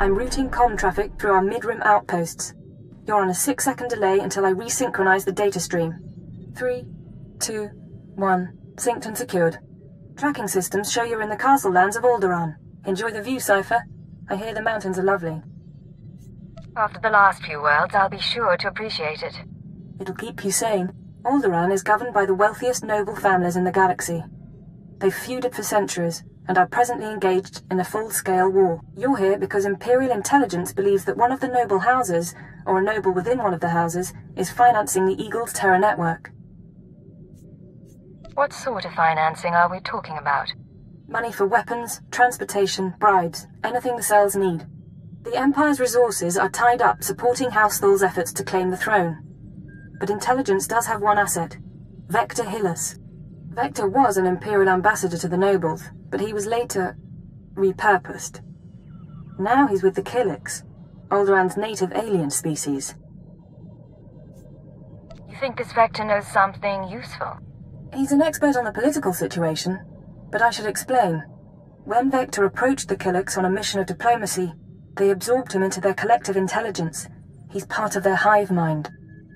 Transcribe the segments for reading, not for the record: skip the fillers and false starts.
I'm routing comm traffic through our mid-rim outposts. You're on a 6-second delay until I resynchronize the data stream. 3, 2, 1. Synced and secured. Tracking systems show you're in the castle lands of Alderaan. Enjoy the view, Cypher. I hear the mountains are lovely. After the last few worlds, I'll be sure to appreciate it. It'll keep you sane. Alderaan is governed by the wealthiest noble families in the galaxy. They've feuded for centuries, and are presently engaged in a full-scale war. You're here because Imperial intelligence believes that one of the noble houses, or a noble within one of the houses, is financing the Eagle's Terror network. What sort of financing are we talking about? Money for weapons, transportation, bribes, anything the cells need. The Empire's resources are tied up supporting House Thul's efforts to claim the throne. But intelligence does have one asset, Vector Hyllus. Vector was an Imperial ambassador to the nobles, but he was later repurposed. Now he's with the Killiks, Alderaan's native alien species. You think this Vector knows something useful? He's an expert on the political situation, but I should explain. When Vector approached the Killiks on a mission of diplomacy, they absorbed him into their collective intelligence. He's part of their hive mind.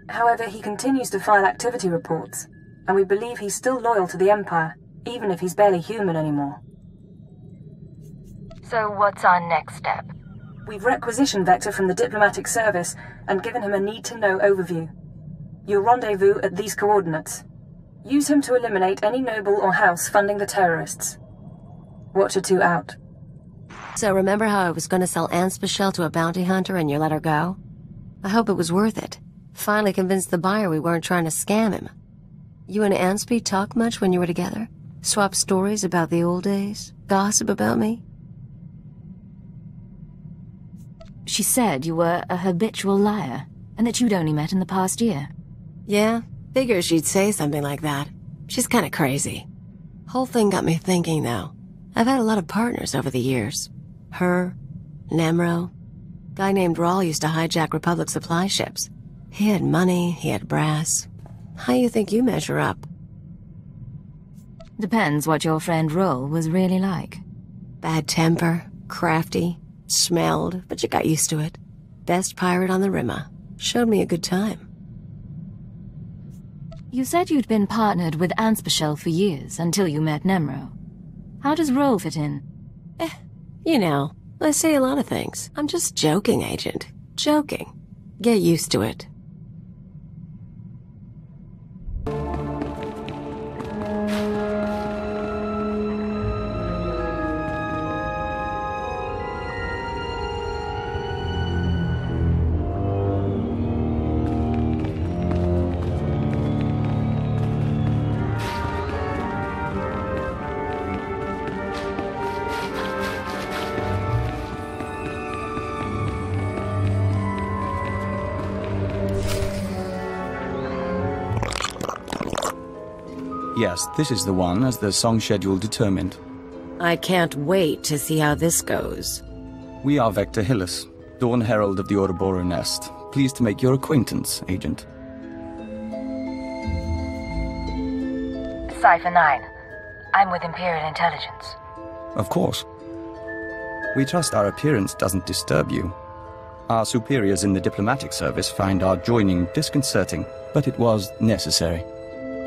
However, he continues to file activity reports, and we believe he's still loyal to the Empire, even if he's barely human anymore. So what's our next step? We've requisitioned Vector from the diplomatic service and given him a need-to-know overview. You'll rendezvous at these coordinates. Use him to eliminate any noble or house funding the terrorists. Watcher 2 out. So remember how I was going to sell Anspecial to a bounty hunter and you let her go? I hope it was worth it. Finally convinced the buyer we weren't trying to scam him. You and Anspe talk much when you were together? Swap stories about the old days? Gossip about me? She said you were a habitual liar, and that you'd only met in the past year. Yeah, figures she'd say something like that. She's kinda crazy. Whole thing got me thinking, though. I've had a lot of partners over the years. Her, Nemro. Guy named Rawl used to hijack Republic supply ships. He had money, he had brass. How you think you measure up? Depends what your friend Roll was really like. Bad temper, crafty, smelled, but you got used to it. Best pirate on the Rimma. Showed me a good time. You said you'd been partnered with Anspecial for years, until you met Nemro. How does Roll fit in? You know, I say a lot of things. I'm just joking, Agent. Joking. Get used to it. Yes, this is the one, as the song schedule determined. I can't wait to see how this goes. We are Vector Hyllus, Dawn Herald of the Ouroboros Nest. Pleased to make your acquaintance, Agent. Cypher 9. I'm with Imperial Intelligence. Of course. We trust our appearance doesn't disturb you. Our superiors in the diplomatic service find our joining disconcerting, but it was necessary.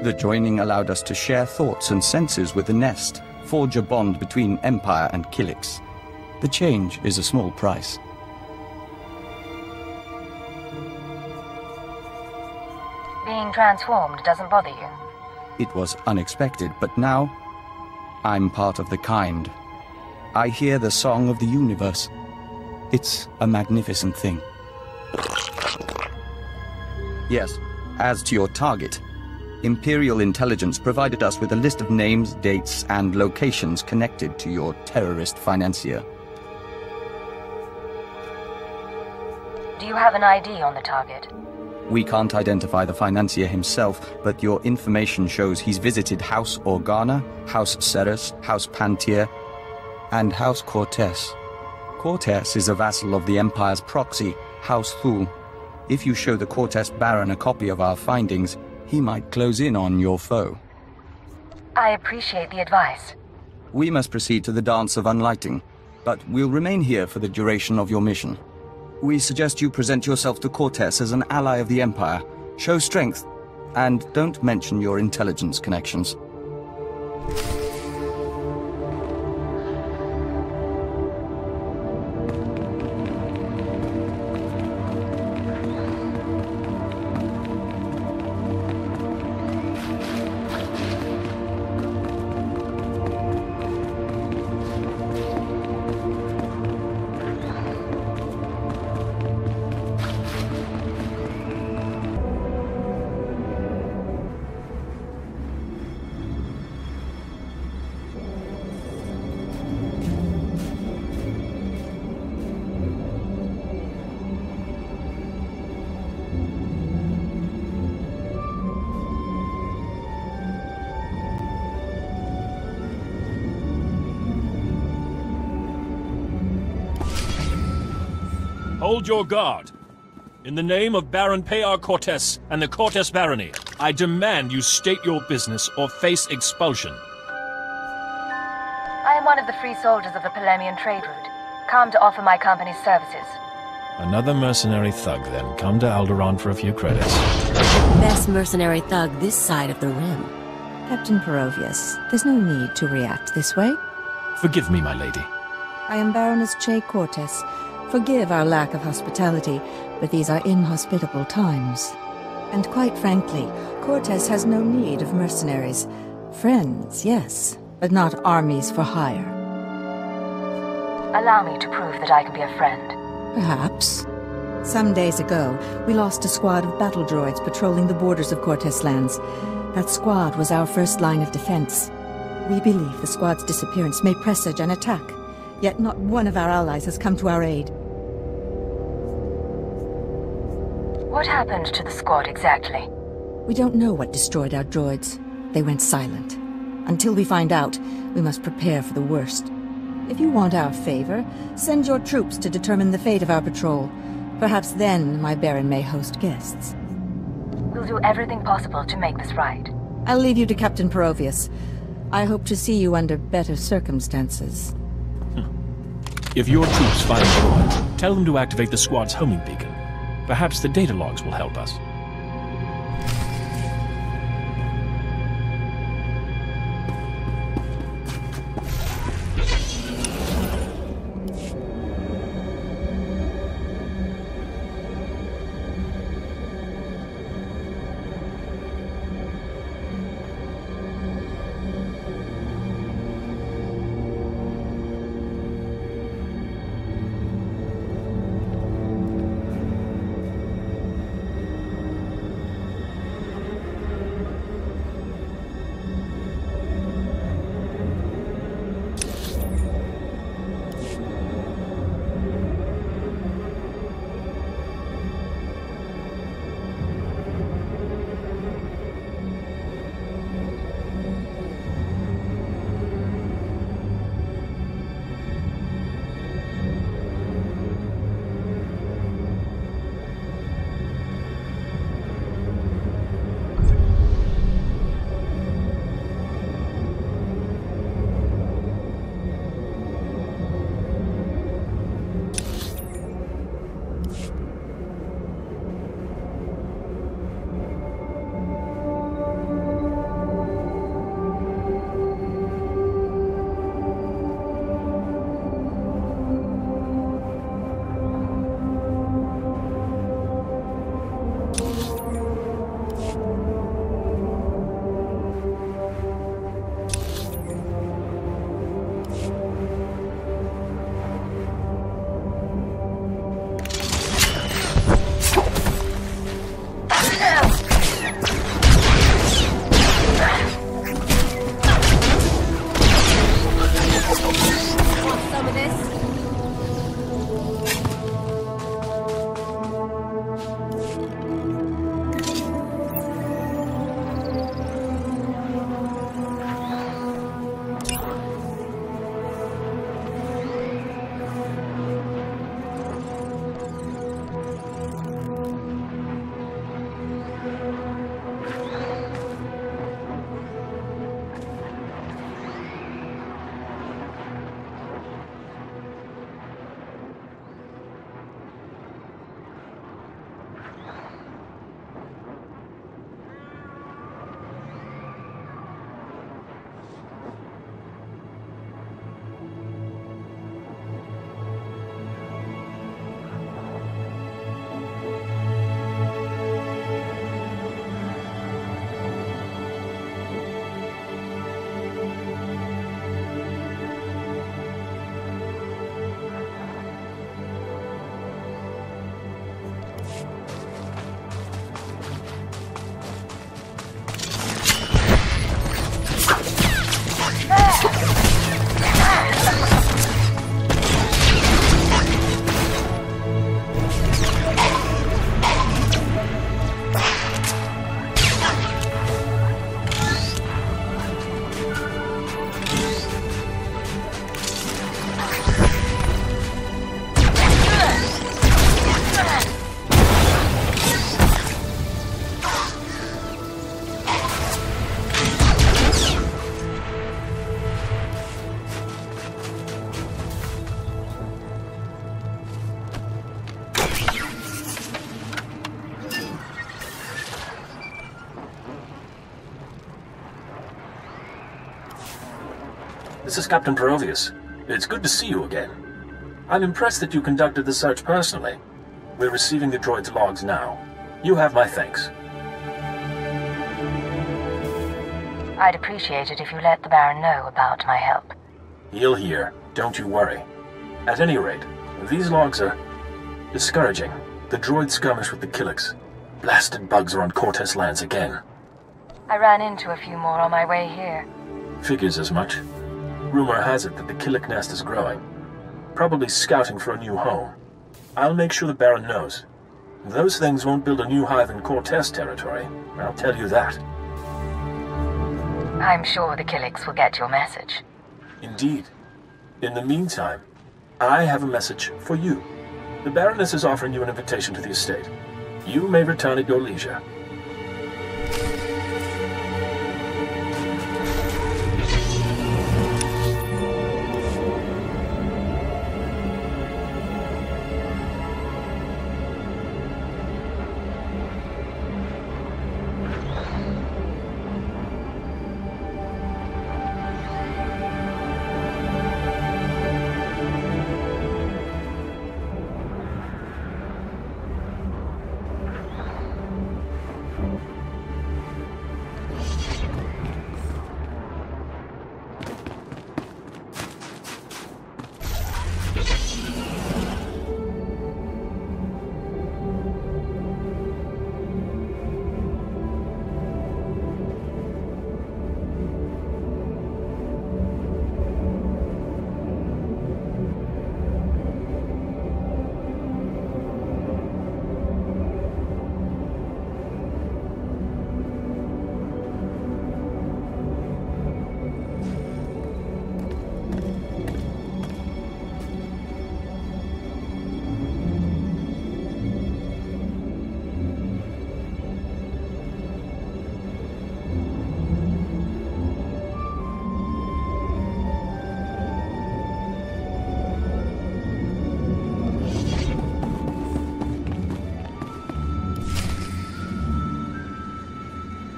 The joining allowed us to share thoughts and senses with the Nest, forge a bond between Empire and Killiks. The change is a small price. Being transformed doesn't bother you? It was unexpected, but now, I'm part of the kind. I hear the song of the universe. It's a magnificent thing. Yes, as to your target, Imperial Intelligence provided us with a list of names, dates, and locations connected to your terrorist financier. Do you have an ID on the target? We can't identify the financier himself, but your information shows he's visited House Organa, House Ceres, House Pantier, and House Cortess. Cortess is a vassal of the Empire's proxy, House Thul. If you show the Cortess Baron a copy of our findings, he might close in on your foe. I appreciate the advice. We must proceed to the Dance of Unlighting. but we'll remain here for the duration of your mission. We suggest you present yourself to Cortess as an ally of the Empire, show strength, and don't mention your intelligence connections. Hold your guard. In the name of Baron Payar Cortess and the Cortess barony, I demand you state your business or face expulsion. I am one of the free soldiers of the Polemian trade route, come to offer my company's services. Another mercenary thug, then. Come to Alderaan for a few credits. Best mercenary thug this side of the rim. Captain Perovius, there's no need to react this way. Forgive me, my lady. I am Baroness Che Cortess. Forgive our lack of hospitality, but these are inhospitable times. And quite frankly, Cortess has no need of mercenaries. Friends, yes, but not armies for hire. Allow me to prove that I can be a friend. Perhaps. Some days ago, we lost a squad of battle droids patrolling the borders of Cortess lands. That squad was our first line of defense. We believe the squad's disappearance may presage an attack. Yet not one of our allies has come to our aid. What happened to the squad exactly? We don't know what destroyed our droids. They went silent. Until we find out, we must prepare for the worst. If you want our favor, send your troops to determine the fate of our patrol. Perhaps then my Baron may host guests. We'll do everything possible to make this right. I'll leave you to Captain Perovius. I hope to see you under better circumstances. If your troops find droids, tell them to activate the squad's homing beacon. Perhaps the data logs will help us. This is Captain Perovius. It's good to see you again. I'm impressed that you conducted the search personally. We're receiving the droid's logs now. You have my thanks. I'd appreciate it if you let the Baron know about my help. He'll hear. Don't you worry. At any rate, these logs are discouraging. The droid skirmish with the Killiks. Blasted bugs are on Cortess lands again. I ran into a few more on my way here. Figures as much. Rumor has it that the Killik nest is growing. Probably scouting for a new home. I'll make sure the Baron knows. Those things won't build a new hive in Cortess territory. I'll tell you that. I'm sure the Killiks will get your message. Indeed. In the meantime, I have a message for you. The Baroness is offering you an invitation to the estate. You may return at your leisure.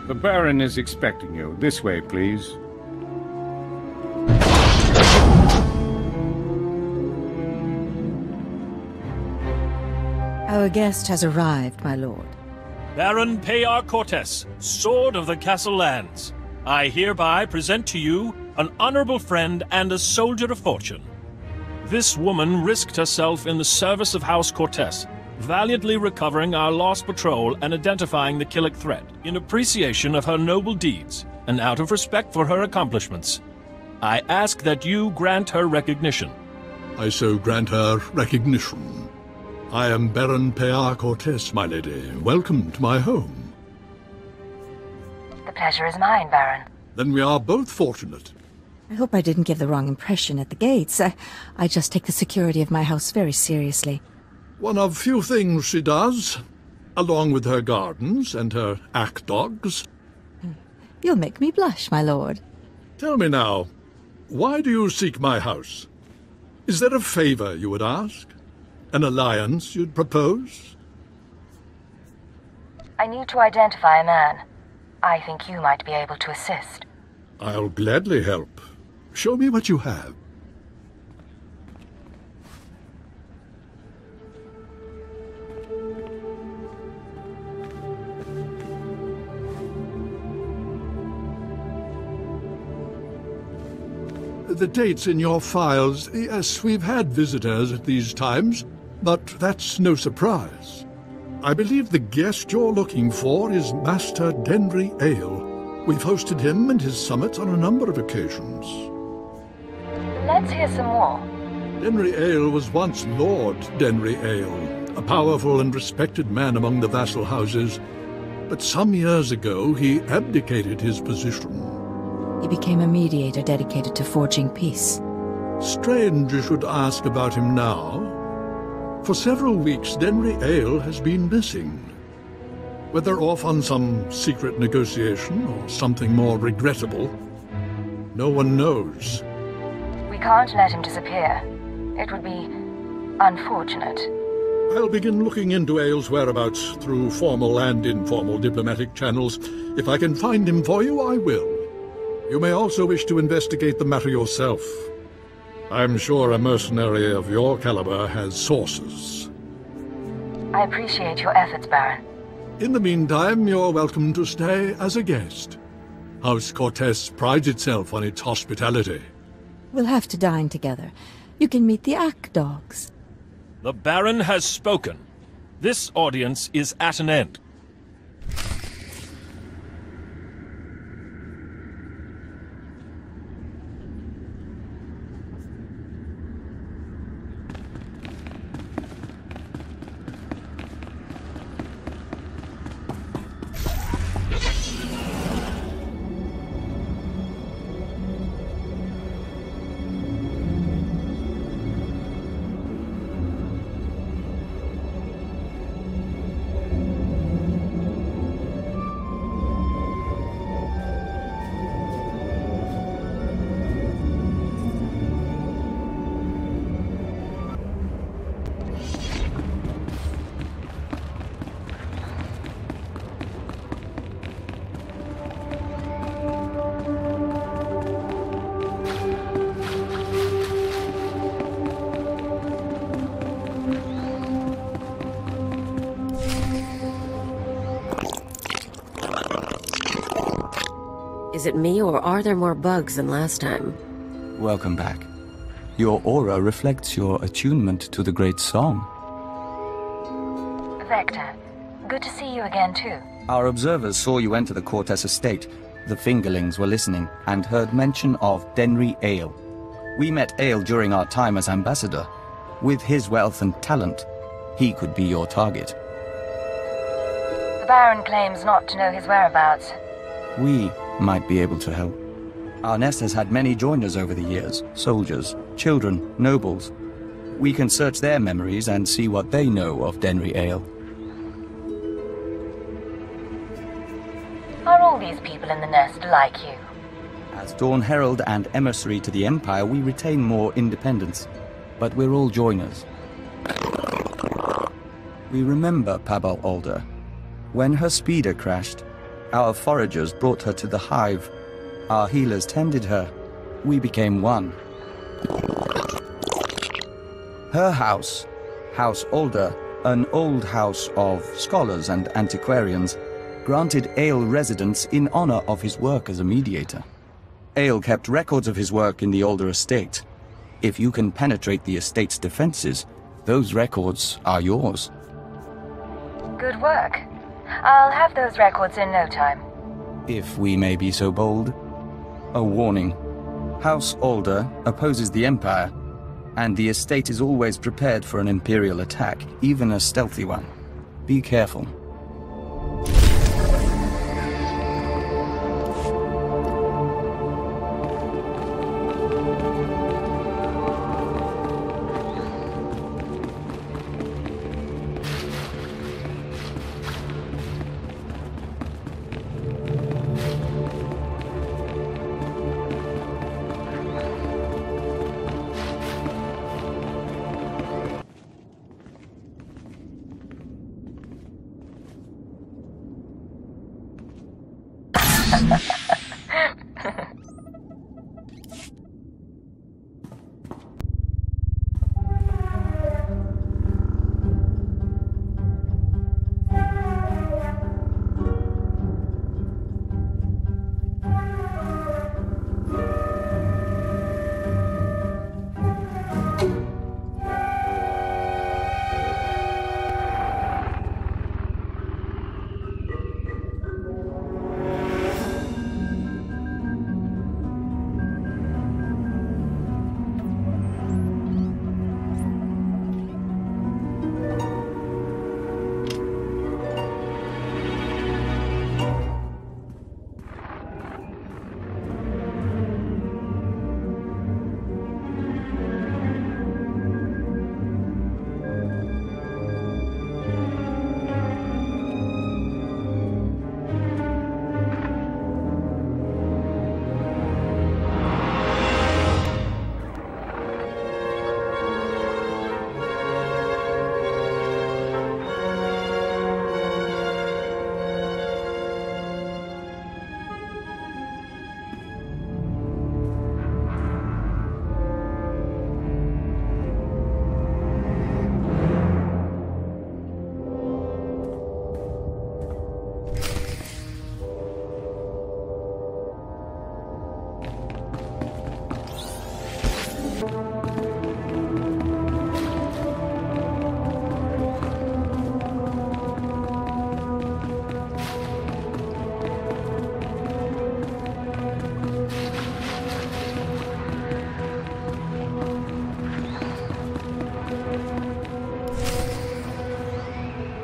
The Baron is expecting you. This way, please. Our guest has arrived, my lord. Baron Payar Cortess, Sword of the Castle Lands. I hereby present to you an honorable friend and a soldier of fortune. This woman risked herself in the service of House Cortess, valiantly recovering our lost patrol and identifying the Killik threat, in appreciation of her noble deeds, and out of respect for her accomplishments. I ask that you grant her recognition. I so grant her recognition. I am Baron Payar Cortess, my lady. Welcome to my home. The pleasure is mine, Baron. Then we are both fortunate. I hope I didn't give the wrong impression at the gates. I just take the security of my house very seriously. One of few things she does, along with her gardens and her ack dogs. You'll make me blush, my lord. Tell me now, why do you seek my house? Is there a favor you would ask? An alliance you'd propose? I need to identify a man. I think you might be able to assist. I'll gladly help. Show me what you have. The dates in your files. Yes, we've had visitors at these times, but that's no surprise. I believe the guest you're looking for is Master Denry Ale. We've hosted him and his summits on a number of occasions. Let's hear some more. Denry Ale was once Lord Denry Ale, a powerful and respected man among the vassal houses. But some years ago, he abdicated his position. He became a mediator dedicated to forging peace. Strange you should ask about him now. For several weeks, Denry Ale has been missing. Whether off on some secret negotiation or something more regrettable, no one knows. We can't let him disappear. It would be unfortunate. I'll begin looking into Ale's whereabouts through formal and informal diplomatic channels. If I can find him for you, I will. You may also wish to investigate the matter yourself. I'm sure a mercenary of your caliber has sources. I appreciate your efforts, Baron. In the meantime, you're welcome to stay as a guest. House Cortess prides itself on its hospitality. We'll have to dine together. You can meet the Ack dogs. The Baron has spoken. This audience is at an end. Is it me, or are there more bugs than last time? Welcome back. Your aura reflects your attunement to the great song. Vector, good to see you again too. Our observers saw you enter the Cortess estate. The fingerlings were listening and heard mention of Denry Ale. We met Ale during our time as ambassador. With his wealth and talent, he could be your target. The Baron claims not to know his whereabouts. We might be able to help. Our nest has had many joiners over the years, soldiers, children, nobles. We can search their memories and see what they know of Denry Ale. Are all these people in the nest like you? As Dawn Herald and emissary to the Empire, we retain more independence. But we're all joiners. We remember Pabal Alder. When her speeder crashed, our foragers brought her to the hive. Our healers tended her. We became one. Her house, House Alder, an old house of scholars and antiquarians, granted Ale residence in honor of his work as a mediator. Ale kept records of his work in the Alder estate. If you can penetrate the estate's defenses, those records are yours. Good work. I'll have those records in no time. If we may be so bold. A warning. House Alder opposes the Empire, and the estate is always prepared for an Imperial attack, even a stealthy one. Be careful.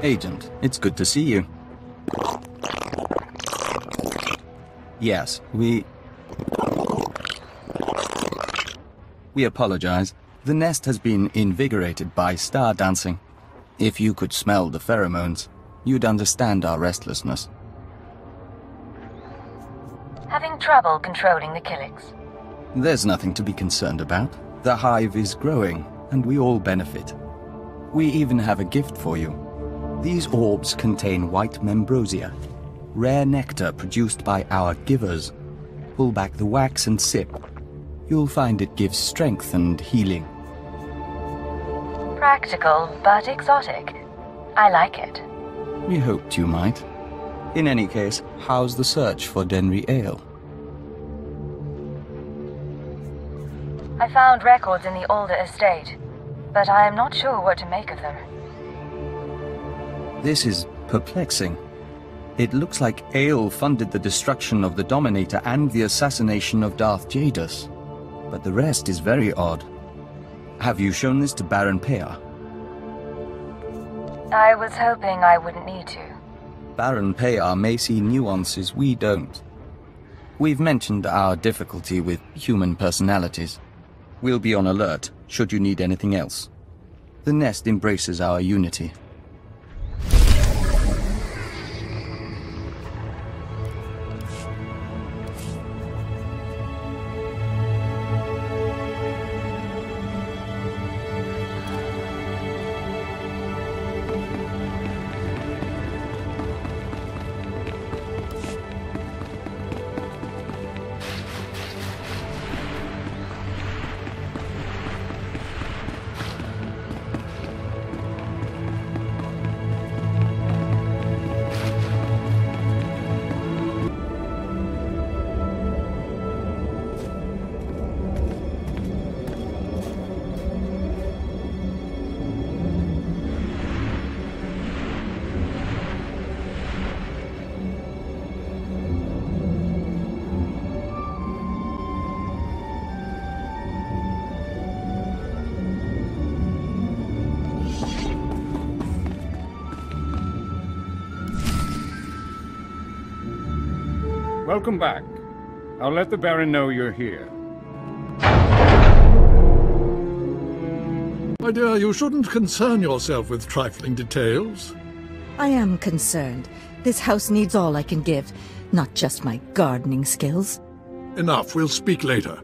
Agent, it's good to see you. Yes, we apologize. The nest has been invigorated by star dancing. If you could smell the pheromones, you'd understand our restlessness. Having trouble controlling the Killiks? There's nothing to be concerned about. The hive is growing, and we all benefit. We even have a gift for you. These orbs contain white membrosia, rare nectar produced by our givers. Pull back the wax and sip. You'll find it gives strength and healing. Practical, but exotic. I like it. We hoped you might. In any case, how's the search for Denry Ale? I found records in the older estate, but I am not sure what to make of them. This is perplexing. It looks like Ale funded the destruction of the Dominator and the assassination of Darth Jadus. But the rest is very odd. Have you shown this to Baron Pear? I was hoping I wouldn't need to. Baron Pear may see nuances we don't. We've mentioned our difficulty with human personalities. We'll be on alert should you need anything else. The nest embraces our unity. Welcome back. I'll let the Baron know you're here. My dear, you shouldn't concern yourself with trifling details. I am concerned. This house needs all I can give, not just my gardening skills. Enough, we'll speak later.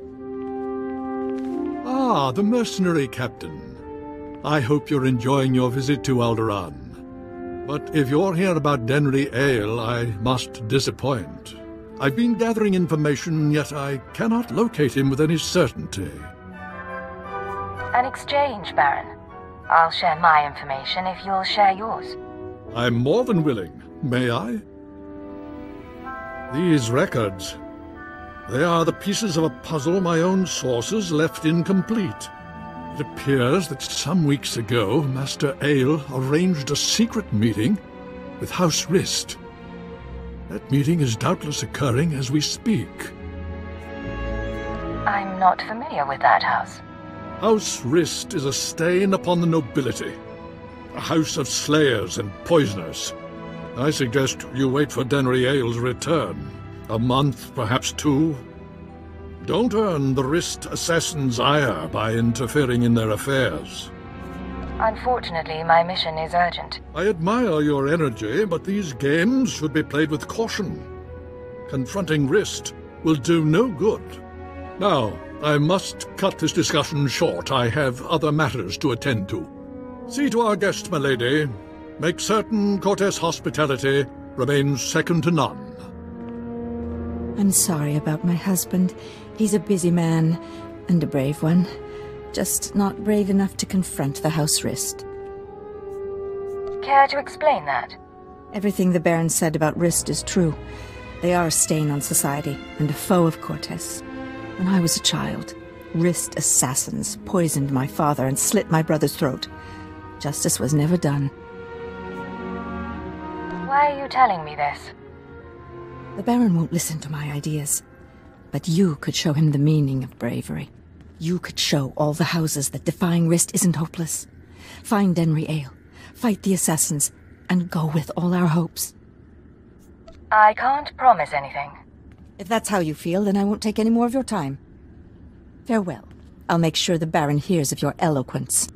Ah, the mercenary captain. I hope you're enjoying your visit to Alderaan. But if you're here about Denry Ale, I must disappoint. I've been gathering information, yet I cannot locate him with any certainty. An exchange, Baron. I'll share my information if you'll share yours. I'm more than willing. May I? These records. They are the pieces of a puzzle my own sources left incomplete. It appears that some weeks ago, Master Ale arranged a secret meeting with House Rist. That meeting is doubtless occurring as we speak. I'm not familiar with that house. House Rist is a stain upon the nobility. A house of slayers and poisoners. I suggest you wait for Denry Ale's return. A month, perhaps 2. Don't earn the Rist assassins' ire by interfering in their affairs. Unfortunately, my mission is urgent. I admire your energy, but these games should be played with caution. Confronting Rist will do no good. Now, I must cut this discussion short. I have other matters to attend to. See to our guest, my lady. Make certain Cortess hospitality remains second to none. I'm sorry about my husband. He's a busy man, and a brave one. Just not brave enough to confront the House Rist. Care to explain that? Everything the Baron said about Rist is true. They are a stain on society, and a foe of Cortess. When I was a child, Rist assassins poisoned my father and slit my brother's throat. Justice was never done. Why are you telling me this? The Baron won't listen to my ideas. But you could show him the meaning of bravery. You could show all the houses that defying Rist isn't hopeless. Find Denry Ale, fight the assassins, and go with all our hopes. I can't promise anything. If that's how you feel, then I won't take any more of your time. Farewell. I'll make sure the Baron hears of your eloquence.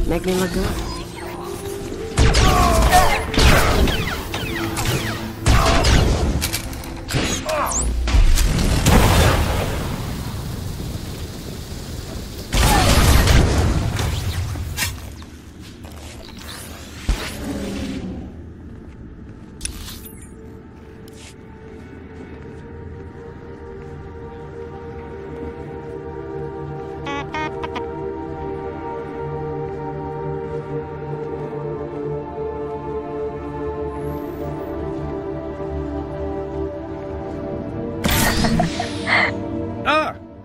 Make me look good.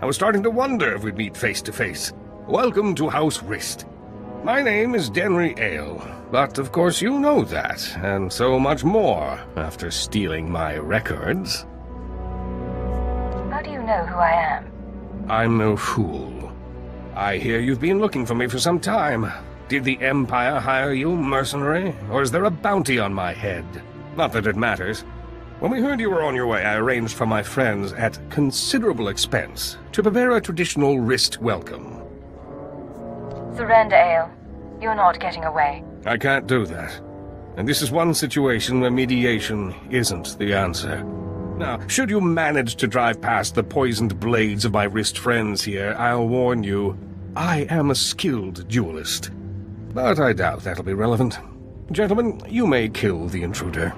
I was starting to wonder if we'd meet face to face. Welcome to House Rist. My name is Denry Ale, but of course you know that, and so much more after stealing my records. How do you know who I am? I'm no fool. I hear you've been looking for me for some time. Did the Empire hire you, mercenary, or is there a bounty on my head? Not that it matters. When we heard you were on your way, I arranged for my friends at considerable expense to prepare a traditional Rist welcome. Surrender, Ale. You're not getting away. I can't do that. And this is one situation where mediation isn't the answer. Now, should you manage to drive past the poisoned blades of my Rist friends here, I'll warn you, I am a skilled duelist. But I doubt that'll be relevant. Gentlemen, you may kill the intruder.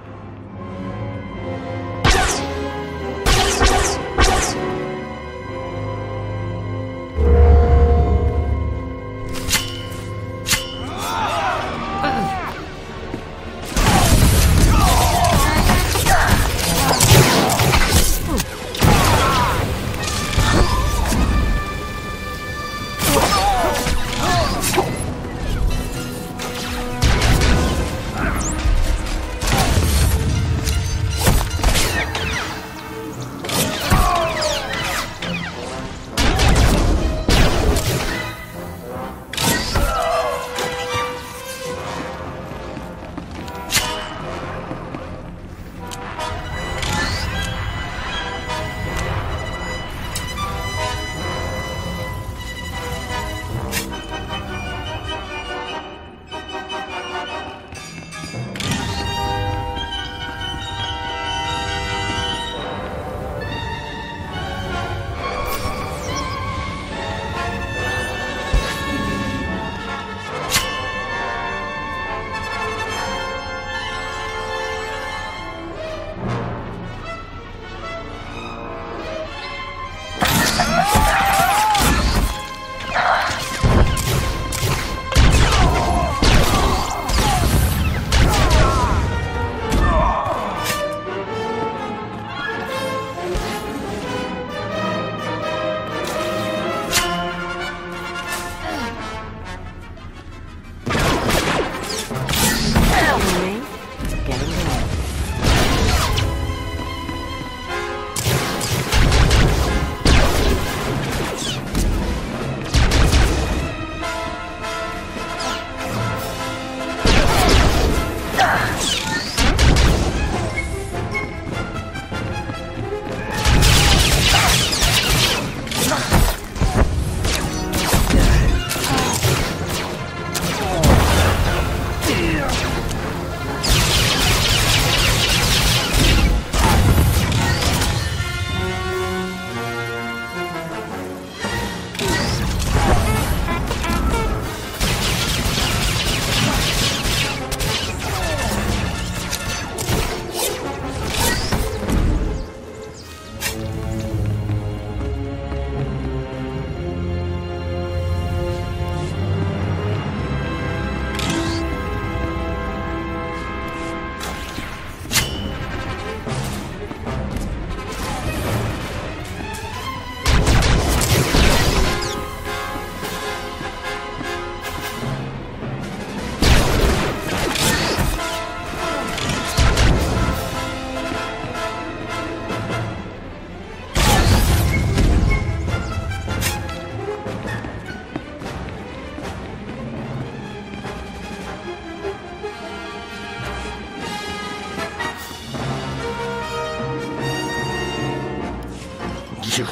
You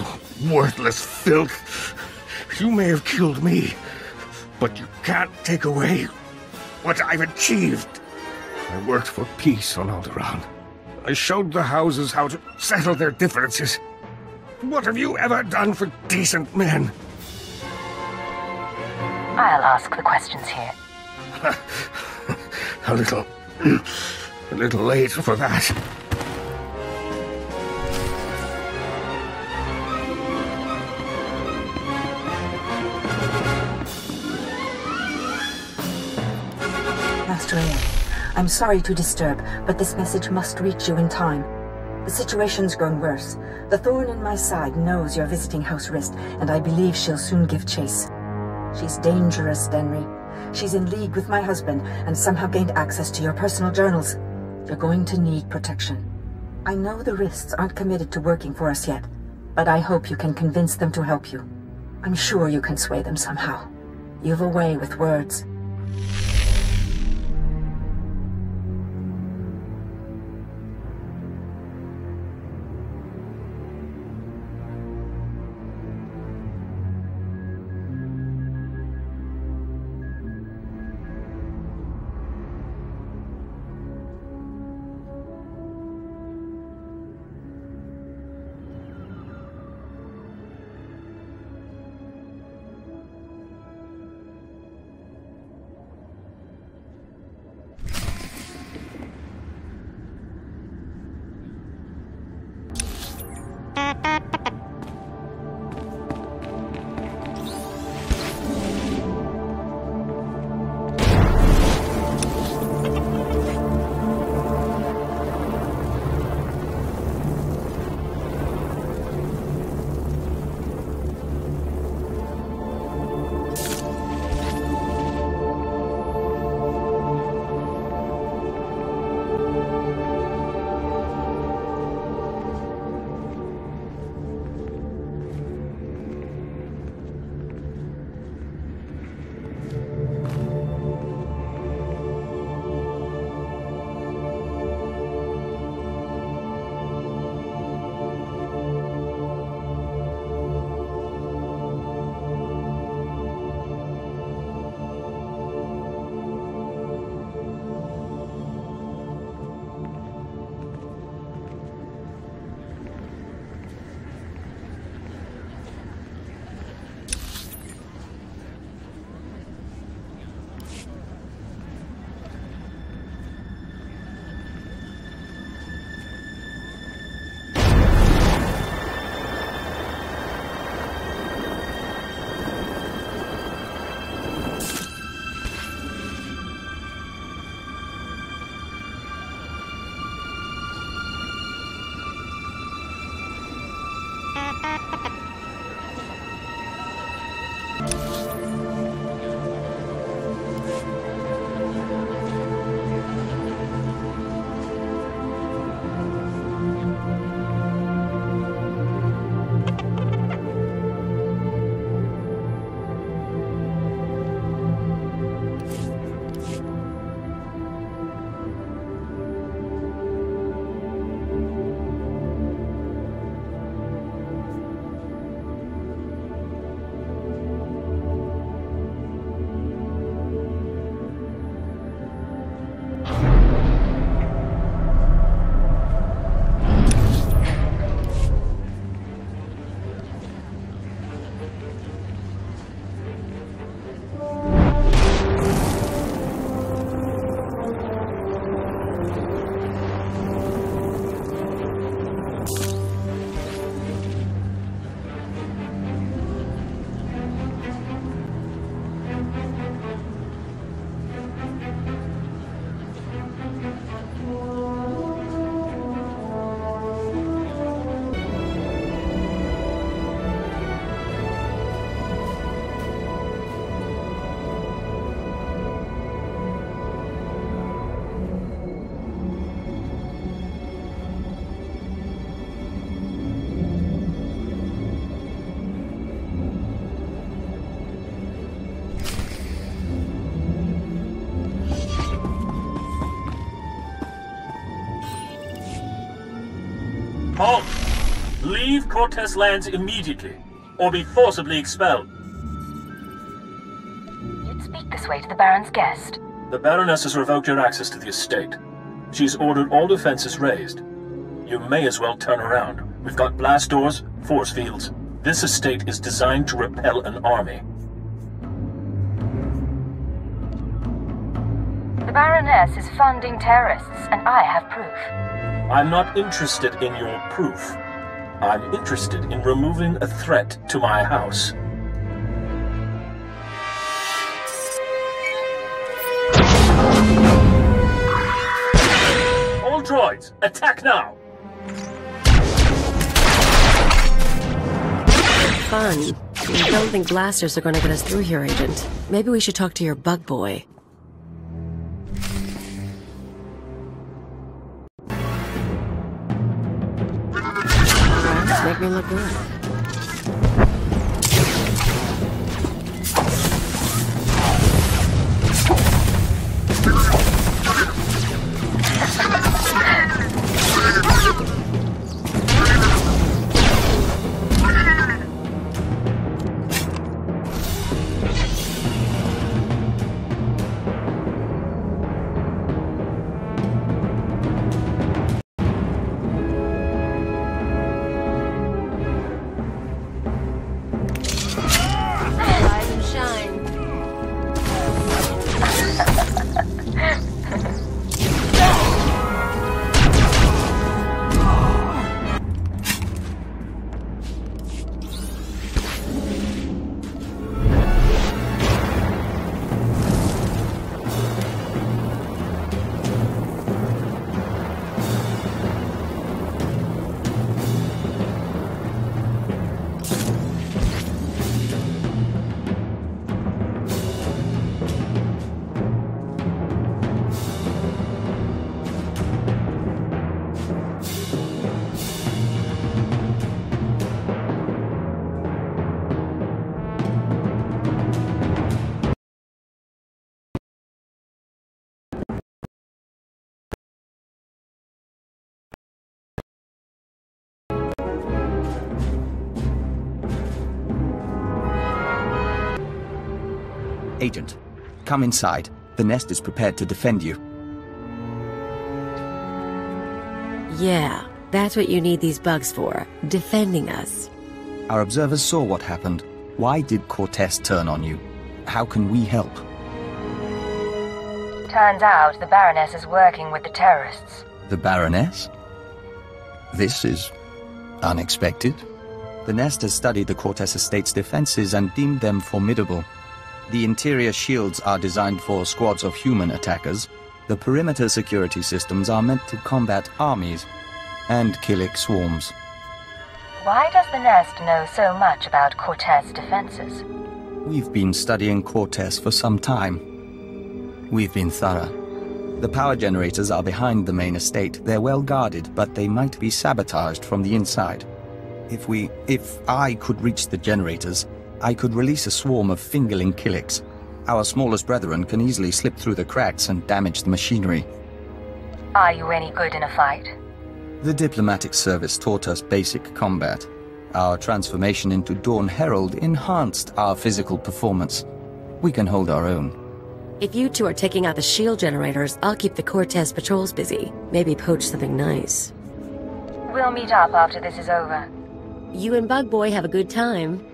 worthless filth. You may have killed me, but you can't take away what I've achieved. I worked for peace on Alderaan. I showed the houses how to settle their differences. What have you ever done for decent men? I'll ask the questions here. A little late for that. Master Aim, I'm sorry to disturb, but this message must reach you in time. The situation's grown worse. The thorn in my side knows you're visiting House Rist, and I believe she'll soon give chase. She's dangerous, Denry. She's in league with my husband, and somehow gained access to your personal journals. You're going to need protection. I know the Rists aren't committed to working for us yet, but I hope you can convince them to help you. I'm sure you can sway them somehow. You've a way with words. Leave Cortess lands immediately, or be forcibly expelled. You'd speak this way to the Baron's guest. The Baroness has revoked your access to the estate. She's ordered all defenses raised. You may as well turn around. We've got blast doors, force fields. This estate is designed to repel an army. The Baroness is funding terrorists, and I have proof. I'm not interested in your proof. I'm interested in removing a threat to my house. All droids, attack now! Fun. I don't think blasters are going to get us through here, Agent. Maybe we should talk to your bug boy. Make me look good. Agent, come inside. The nest is prepared to defend you. Yeah, that's what you need these bugs for. Defending us. Our observers saw what happened. Why did Cortess turn on you? How can we help? Turns out the Baroness is working with the terrorists. The Baroness? This is unexpected. The nest has studied the Cortess estate's defenses and deemed them formidable. The interior shields are designed for squads of human attackers. The perimeter security systems are meant to combat armies and Killik swarms. Why does the nest know so much about Cortess defenses? We've been studying Cortess for some time. We've been thorough. The power generators are behind the main estate. They're well guarded, but they might be sabotaged from the inside. If I could reach the generators, I could release a swarm of fingerling Killiks. Our smallest brethren can easily slip through the cracks and damage the machinery. Are you any good in a fight? The diplomatic service taught us basic combat. Our transformation into Dawn Herald enhanced our physical performance. We can hold our own. If you two are taking out the shield generators, I'll keep the Cortess patrols busy. Maybe poach something nice. We'll meet up after this is over. You and Bug Boy have a good time.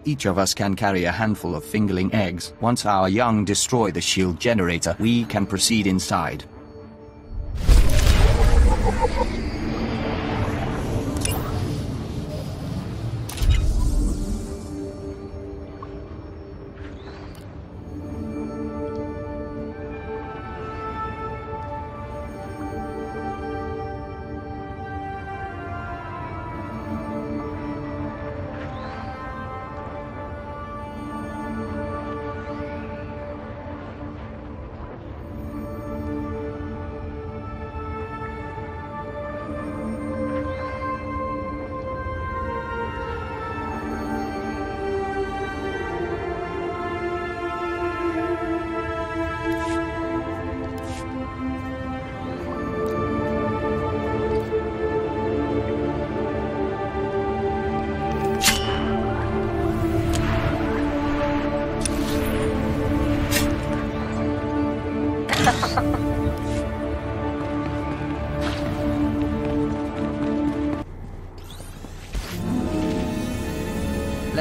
Each of us can carry a handful of fingerling eggs. Once our young destroy the shield generator, we can proceed inside.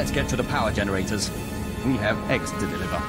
Let's get to the power generators. We have eggs to deliver.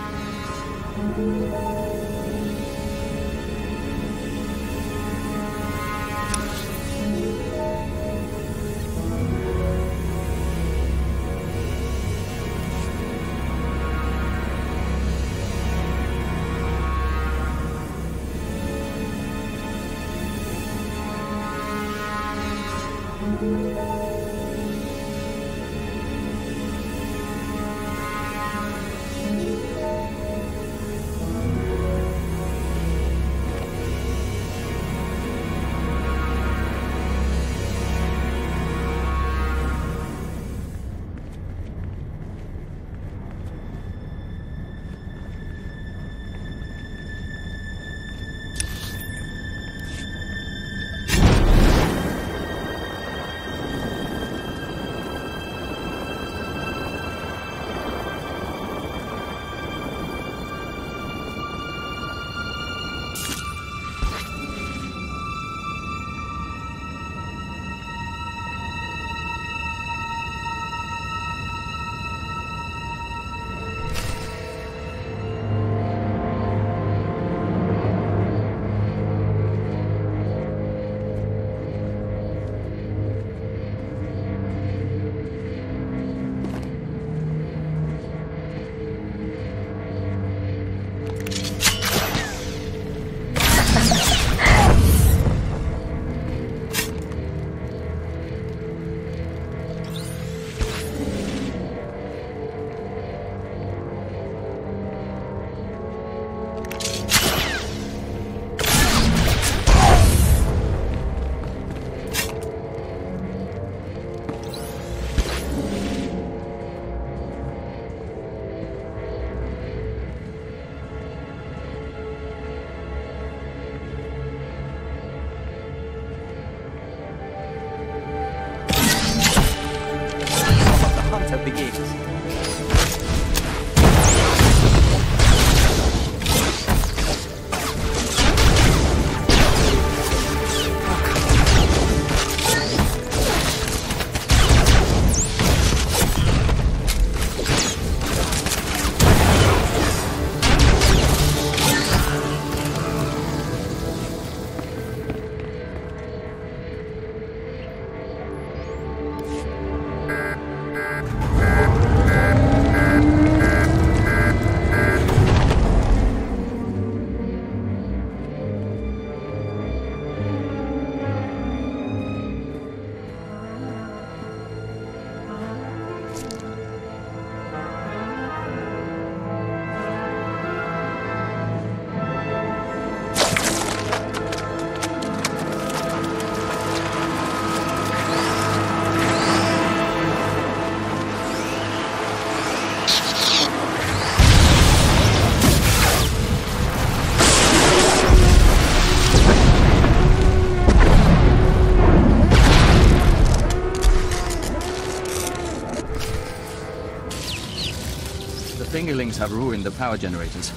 Fingerlings have ruined the power generators.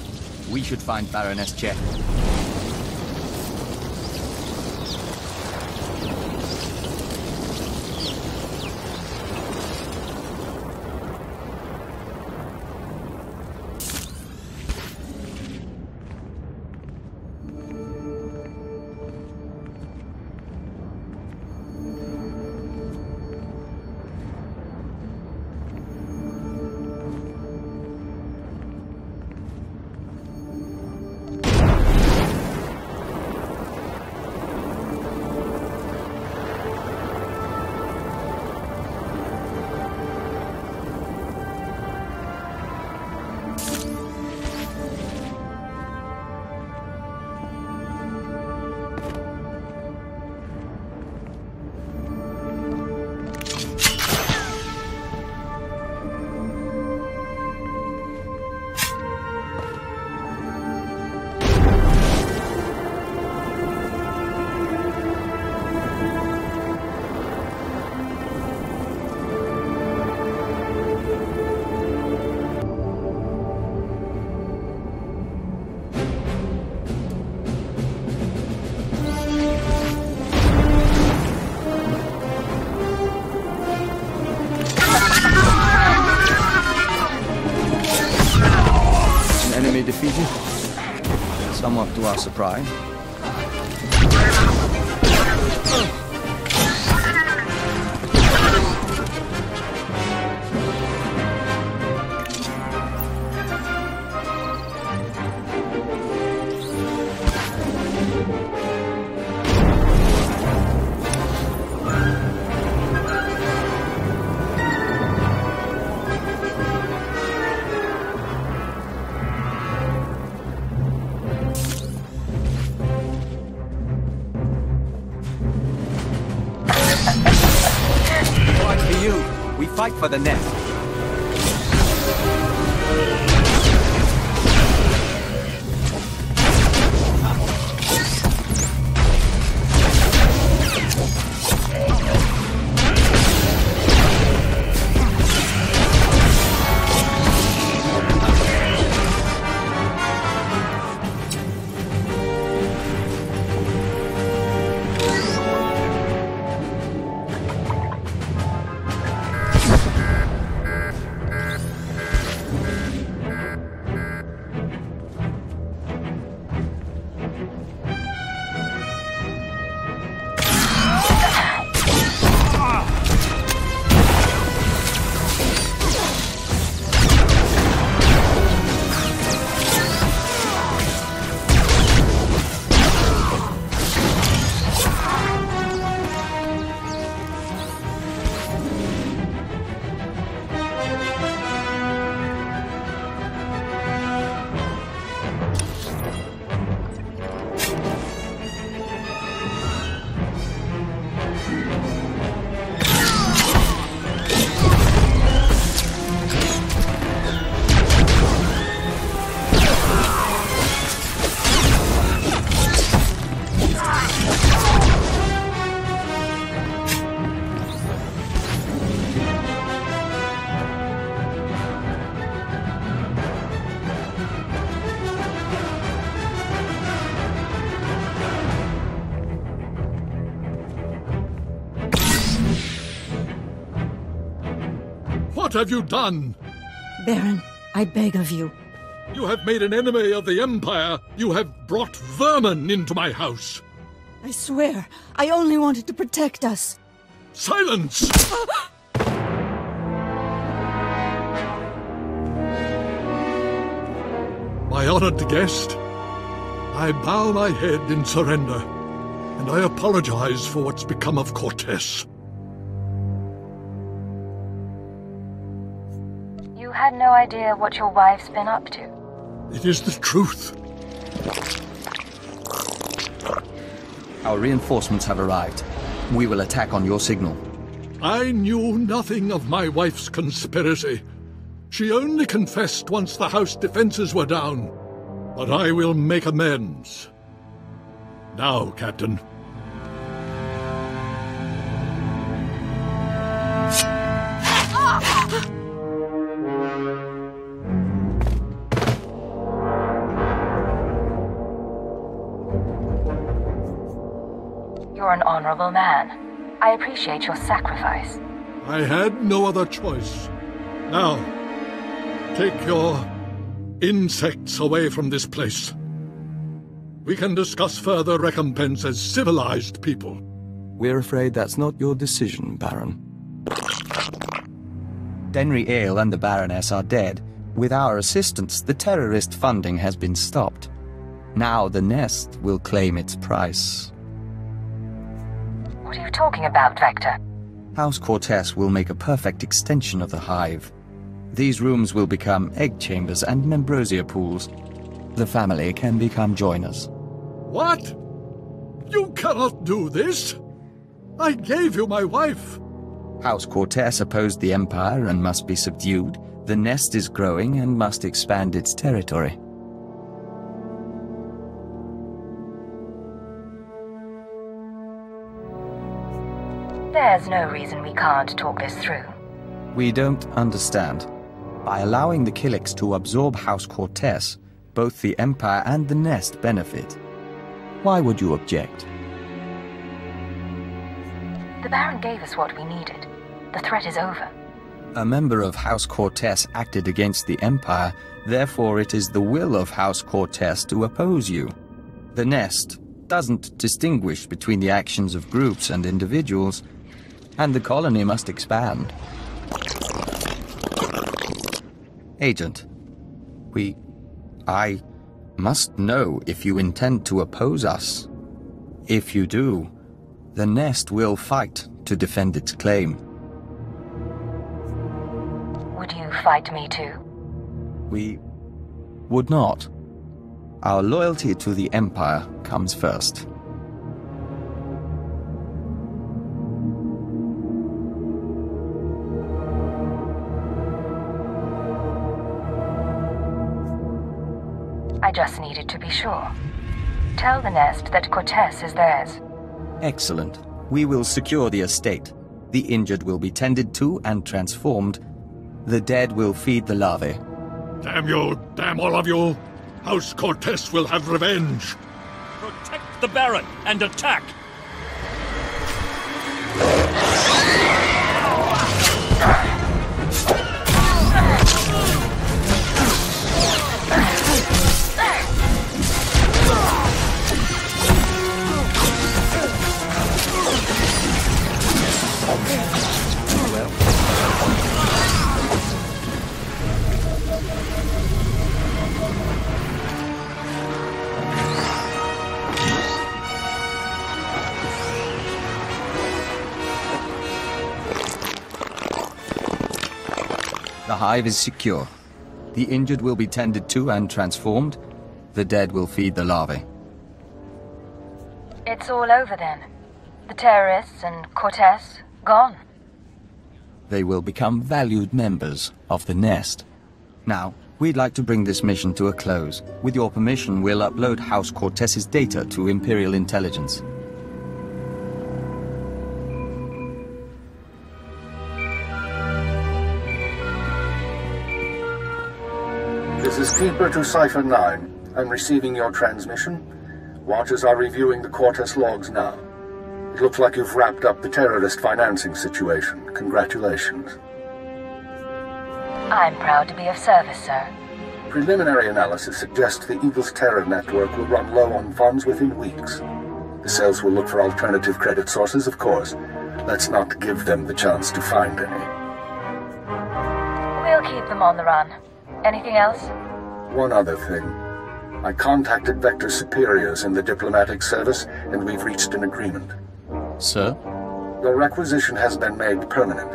We should find Baroness Jet. Somewhat to our surprise. Fight for the nest. What have you done? Baron, I beg of you. You have made an enemy of the Empire. You have brought vermin into my house. I swear, I only wanted to protect us. Silence! My honored guest, I bow my head in surrender, and I apologize for what's become of Cortess. You had no idea what your wife's been up to? It is the truth. Our reinforcements have arrived. We will attack on your signal. I knew nothing of my wife's conspiracy. She only confessed once the house defenses were down. But I will make amends. Now, Captain. You're an honorable man. I appreciate your sacrifice. I had no other choice. Now, take your insects away from this place. We can discuss further recompense as civilized people. We're afraid that's not your decision, Baron. Denry Ale and the Baroness are dead. With our assistance, the terrorist funding has been stopped. Now the nest will claim its price. What are you talking about, Vector? House Cortess will make a perfect extension of the hive. These rooms will become egg chambers and membrosia pools. The family can become joiners. What? You cannot do this! I gave you my wife! House Cortess opposed the Empire and must be subdued. The nest is growing and must expand its territory. There's no reason we can't talk this through. We don't understand. By allowing the Killiks to absorb House Cortess, both the Empire and the nest benefit. Why would you object? The Baron gave us what we needed. The threat is over. A member of House Cortess acted against the Empire Therefore, it is the will of House Cortess to oppose you. The Nest doesn't distinguish between the actions of groups and individuals, and the colony must expand. Agent, I must know if you intend to oppose us. If you do, the Nest will fight to defend its claim. Would you fight me too? We would not. Our loyalty to the Empire comes first. I just needed to be sure. Tell the Nest that Cortess is theirs. Excellent. We will secure the estate. The injured will be tended to and transformed. The dead will feed the larvae. Damn you! Damn all of you! House Cortess will have revenge! Protect the Baron and attack! The hive is secure. The injured will be tended to and transformed. The dead will feed the larvae. It's all over then. The terrorists and Cortess, gone. They will become valued members of the Nest. Now, we'd like to bring this mission to a close. With your permission, we'll upload House Cortess's data to Imperial Intelligence. This is Keeper to Cipher 9. I'm receiving your transmission. Watchers are reviewing the Cortess logs now. It looks like you've wrapped up the terrorist financing situation. Congratulations. I'm proud to be of service, sir. Preliminary analysis suggests the Eagle's terror network will run low on funds within weeks. The cells will look for alternative credit sources, of course. Let's not give them the chance to find any. We'll keep them on the run. Anything else? One other thing. I contacted Vector's superiors in the diplomatic service, and we've reached an agreement. Sir? Your requisition has been made permanent.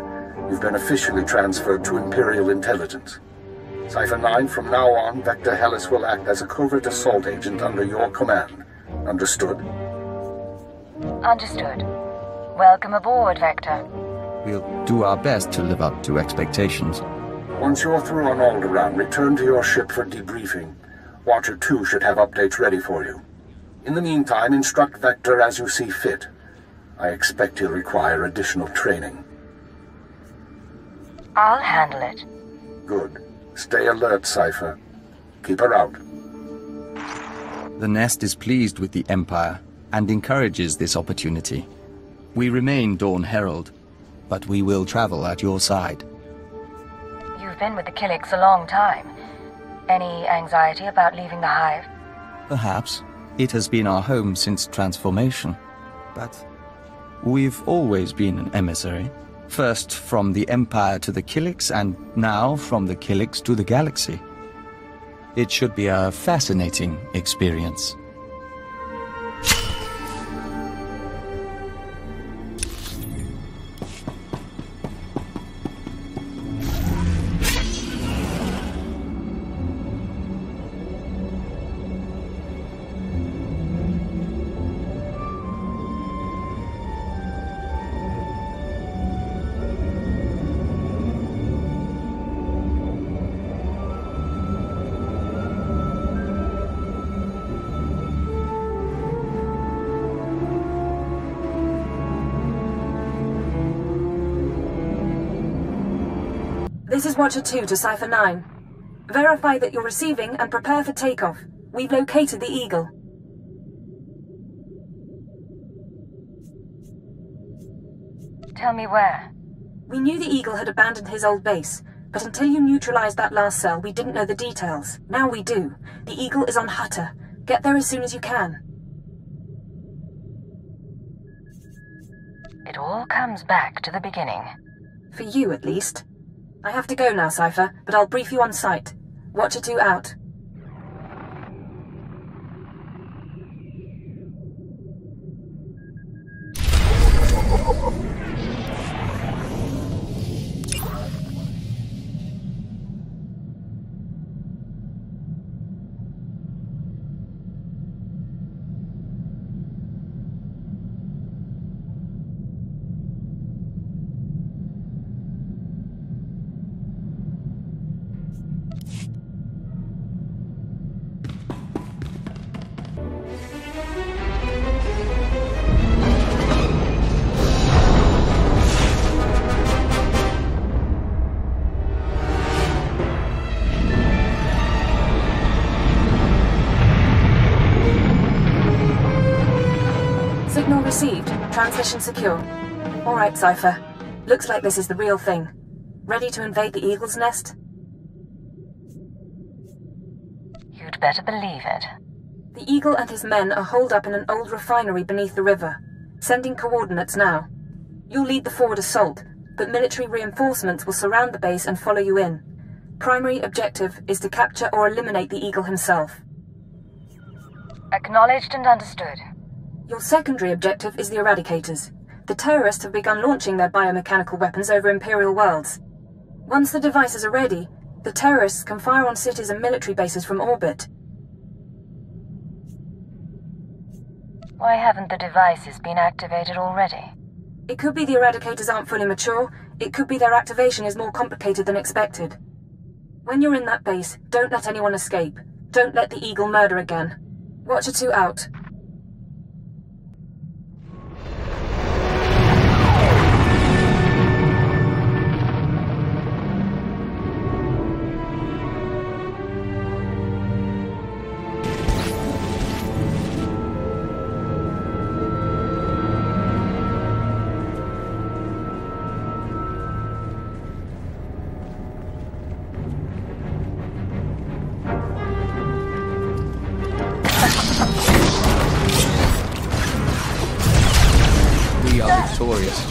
You've been officially transferred to Imperial Intelligence. Cipher 9, from now on, Vector Hyllus will act as a covert assault agent under your command. Understood? Understood. Welcome aboard, Vector. We'll do our best to live up to expectations. Once you're through on Alderaan, return to your ship for debriefing. Watcher 2 should have updates ready for you. In the meantime, instruct Vector as you see fit. I expect he'll require additional training. I'll handle it. Good. Stay alert, Cipher. Keep her out. The Nest is pleased with the Empire and encourages this opportunity. We remain Dawn Herald, but we will travel at your side. You've been with the Killiks a long time. Any anxiety about leaving the Hive? Perhaps. It has been our home since transformation. But we've always been an emissary. First from the Empire to the Killiks, and now from the Killiks to the galaxy. It should be a fascinating experience. This is Watcher 2 to Cipher 9. Verify that you're receiving and prepare for takeoff. We've located the Eagle. Tell me where. We knew the Eagle had abandoned his old base. But until you neutralized that last cell, we didn't know the details. Now we do. The Eagle is on Hutter. Get there as soon as you can. It all comes back to the beginning. For you, at least. I have to go now, Cypher, but I'll brief you on site. Watcher 2 out. Signal received. Transmission secure. Alright, Cypher. Looks like this is the real thing. Ready to invade the Eagle's Nest? You'd better believe it. The Eagle and his men are holed up in an old refinery beneath the river. Sending coordinates now. You'll lead the forward assault, but military reinforcements will surround the base and follow you in. Primary objective is to capture or eliminate the Eagle himself. Acknowledged and understood. Your secondary objective is the Eradicators. The terrorists have begun launching their biomechanical weapons over Imperial worlds. Once the devices are ready, the terrorists can fire on cities and military bases from orbit. Why haven't the devices been activated already? It could be the Eradicators aren't fully mature. It could be their activation is more complicated than expected. When you're in that base, don't let anyone escape. Don't let the Eagle murder again. Watcher 2 out. We are victorious.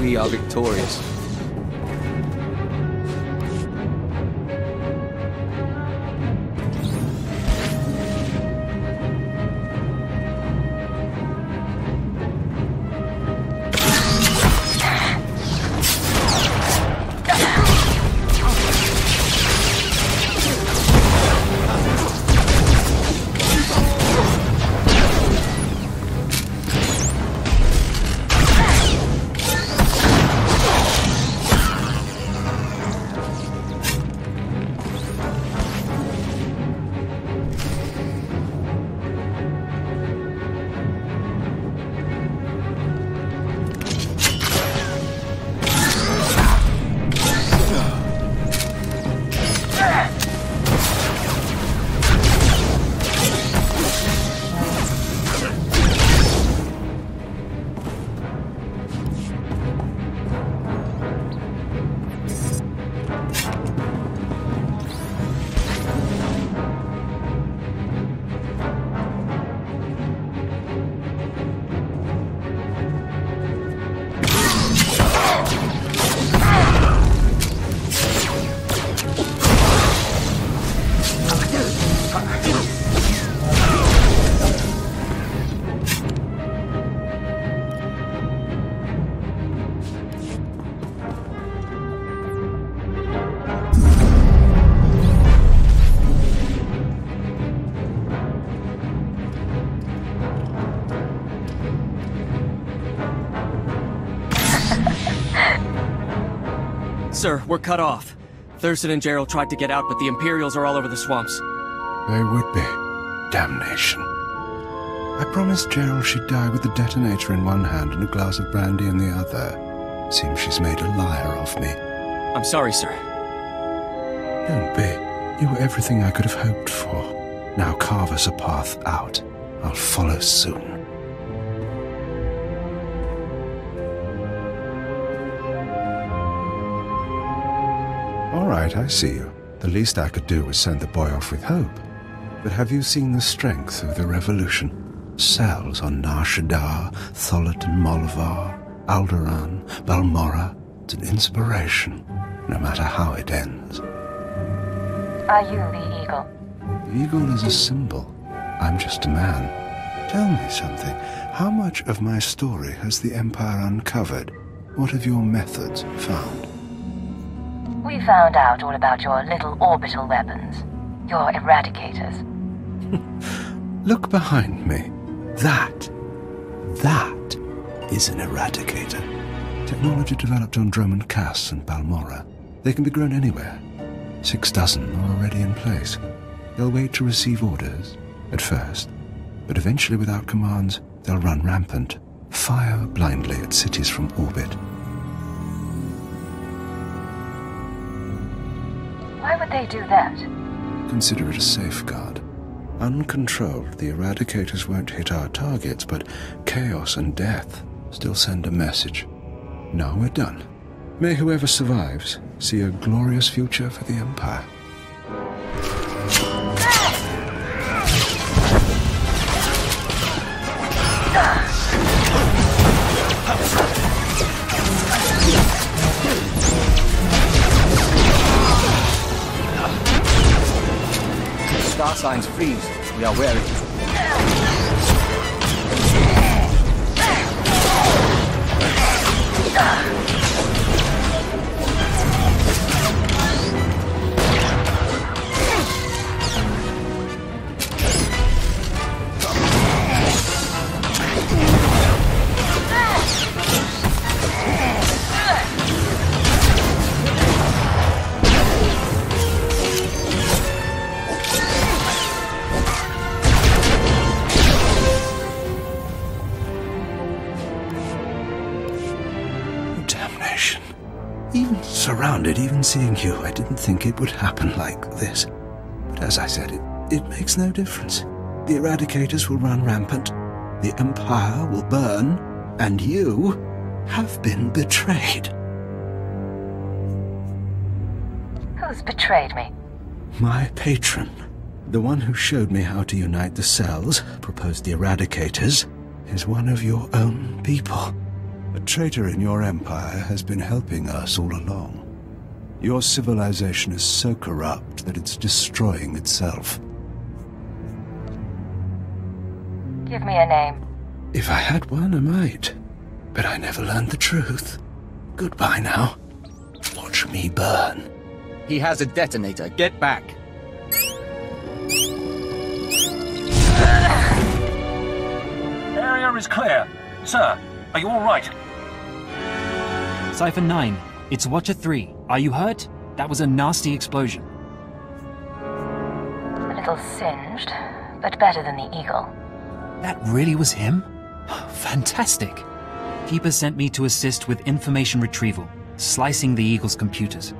We are victorious. Sir, we're cut off. Thurston and Gerald tried to get out, but the Imperials are all over the swamps. They would be. Damnation. I promised Gerald she'd die with the detonator in one hand and a glass of brandy in the other. Seems she's made a liar of me. I'm sorry, sir. Don't be. You were everything I could have hoped for. Now carve us a path out. I'll follow soon. All right, I see you. The least I could do was send the boy off with hope. But have you seen the strength of the revolution? Cells on Nar Shaddaa, Tholet and Molvar, Alderaan, Balmorra. It's an inspiration, no matter how it ends. Are you the Eagle? The Eagle is a symbol. I'm just a man. Tell me something. How much of my story has the Empire uncovered? What have your methods found? We found out all about your little orbital weapons. Your eradicators. Look behind me. That is an eradicator. Technology developed on Droman Cass and Balmorra. They can be grown anywhere. 6 dozen are already in place. They'll wait to receive orders, at first. But eventually, without commands, they'll run rampant. Fire blindly at cities from orbit. Why would they do that? Consider it a safeguard. Uncontrolled, the eradicators won't hit our targets, but chaos and death still send a message. Now we're done. May whoever survives see a glorious future for the Empire. Star signs freeze. We are wary. Surrounded, even seeing you, I didn't think it would happen like this. But as I said, it makes no difference. The eradicators will run rampant, the Empire will burn, and you have been betrayed. Who's betrayed me? My patron. The one who showed me how to unite the cells, proposed the eradicators, is one of your own people. A traitor in your empire has been helping us all along. Your civilization is so corrupt that it's destroying itself. Give me a name. If I had one, I might. But I never learned the truth. Goodbye now. Watch me burn. He has a detonator. Get back. Area is clear. Sir, are you all right? Cypher 9, it's Watcher 3. Are you hurt? That was a nasty explosion. A little singed, but better than the Eagle. That really was him? Fantastic. Keeper sent me to assist with information retrieval, slicing the Eagle's computers.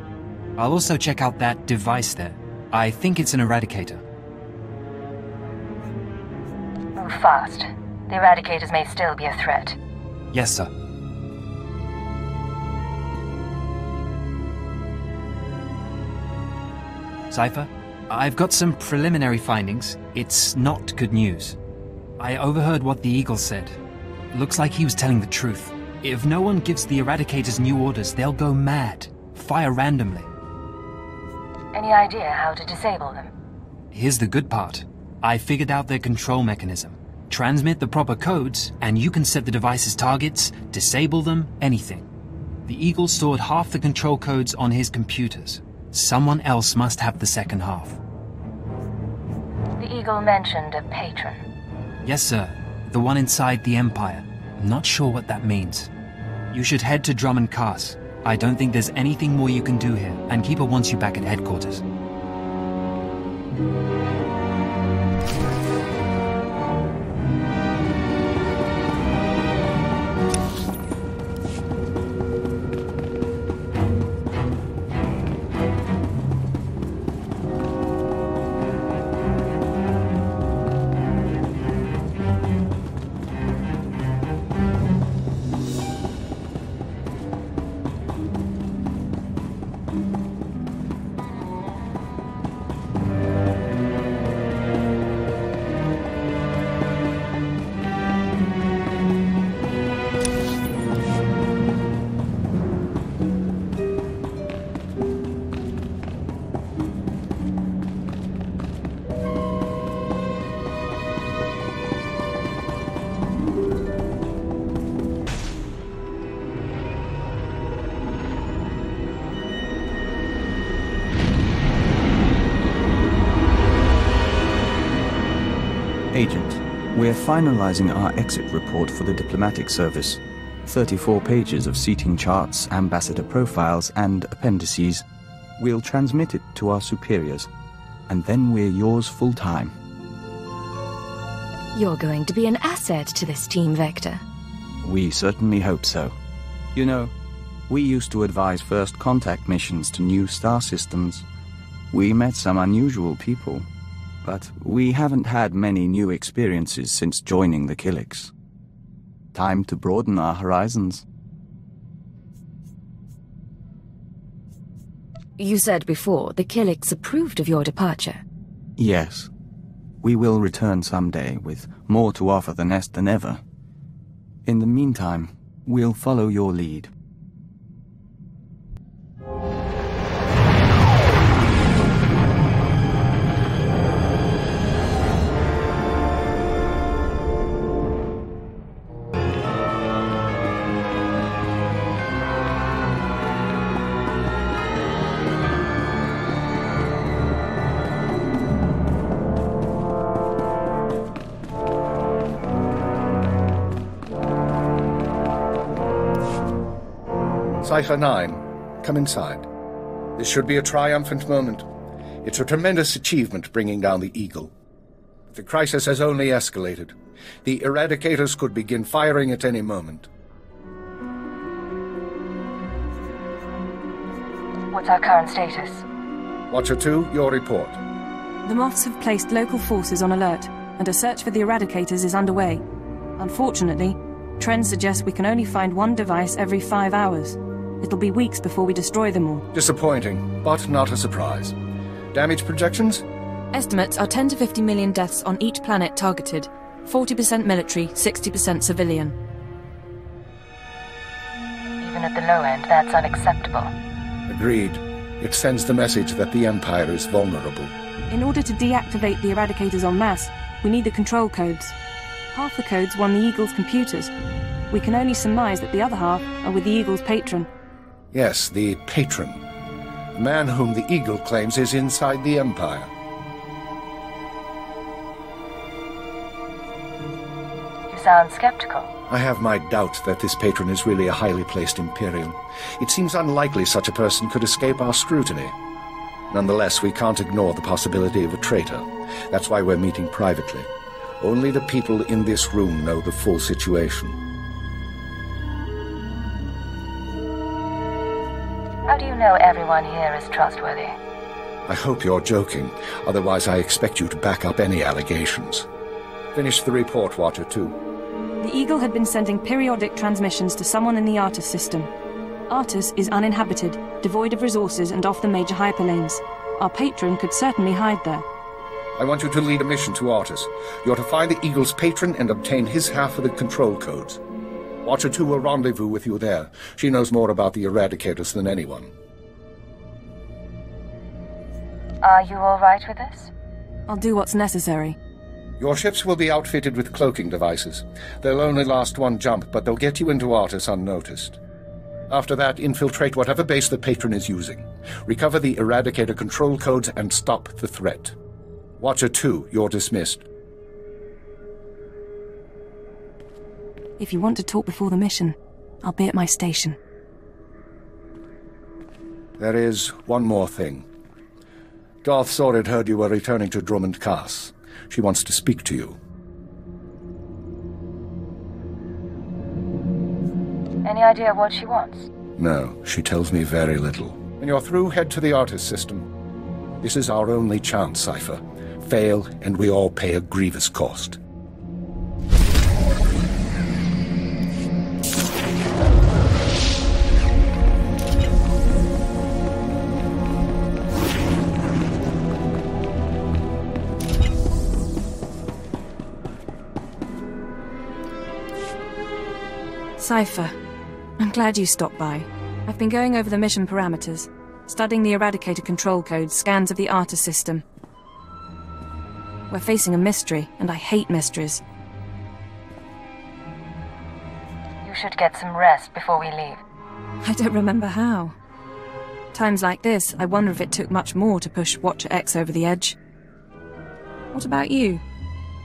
I'll also check out that device there. I think it's an eradicator. Move fast. The eradicators may still be a threat. Yes, sir. Cypher, I've got some preliminary findings. It's not good news. I overheard what the Eagle said. Looks like he was telling the truth. If no one gives the eradicators new orders, they'll go mad. Fire randomly. Any idea how to disable them? Here's the good part. I figured out their control mechanism. Transmit the proper codes, and you can set the device's targets, disable them, anything. The Eagle stored half the control codes on his computers. Someone else must have the second half. The Eagle mentioned a patron. Yes, sir. The one inside the Empire. I'm not sure what that means. You should head to Droman Cass. I don't think there's anything more you can do here, and Keeper wants you back at headquarters. Agent, we're finalizing our exit report for the diplomatic service. 34 pages of seating charts, ambassador profiles, and appendices. We'll transmit it to our superiors, and then we're yours full-time. You're going to be an asset to this team, Vector. We certainly hope so. You know, we used to advise first contact missions to new star systems. We met some unusual people, but we haven't had many new experiences since joining the Killiks. Time to broaden our horizons. You said before the Killiks approved of your departure. Yes. We will return someday with more to offer the nest than ever. In the meantime, we'll follow your lead. Cipher 9, come inside. This should be a triumphant moment. It's a tremendous achievement bringing down the Eagle. The crisis has only escalated. The Eradicators could begin firing at any moment. What's our current status? Watcher 2, your report. The Moths have placed local forces on alert, and a search for the Eradicators is underway. Unfortunately, trends suggest we can only find one device every 5 hours. It'll be weeks before we destroy them all. Disappointing, but not a surprise. Damage projections? Estimates are 10 to 50 million deaths on each planet targeted. 40% military, 60% civilian. Even at the low end, that's unacceptable. Agreed. It sends the message that the Empire is vulnerable. In order to deactivate the Eradicators en masse, we need the control codes. Half the codes won the Eagle's computers. We can only surmise that the other half are with the Eagle's patron. Yes, the patron. The man whom the Eagle claims is inside the Empire. You sound skeptical. I have my doubts that this patron is really a highly placed Imperial. It seems unlikely such a person could escape our scrutiny. Nonetheless, we can't ignore the possibility of a traitor. That's why we're meeting privately. Only the people in this room know the full situation. How do you know everyone here is trustworthy? I hope you're joking. Otherwise, I expect you to back up any allegations. Finish the report, Watcher 2. The Eagle had been sending periodic transmissions to someone in the Artus system. Artus is uninhabited, devoid of resources and off the major hyperlanes. Our patron could certainly hide there. I want you to lead a mission to Artus. You're to find the Eagle's patron and obtain his half of the control codes. Watcher 2 will rendezvous with you there. She knows more about the Eradicators than anyone. Are you all right with this? I'll do what's necessary. Your ships will be outfitted with cloaking devices. They'll only last one jump, but they'll get you into Artus unnoticed. After that, infiltrate whatever base the patron is using. Recover the Eradicator control codes and stop the threat. Watcher 2, you're dismissed. If you want to talk before the mission, I'll be at my station. There is one more thing. Darth Sorid heard you were returning to Drummond Cass. She wants to speak to you. Any idea what she wants? No, she tells me very little. When you're through, head to the artist system. This is our only chance, Cypher. Fail, and we all pay a grievous cost. Cypher, I'm glad you stopped by. I've been going over the mission parameters, studying the Eradicator control codes, scans of the artist system. We're facing a mystery, and I hate mysteries. You should get some rest before we leave. I don't remember how. Times like this, I wonder if it took much more to push Watcher X over the edge. What about you?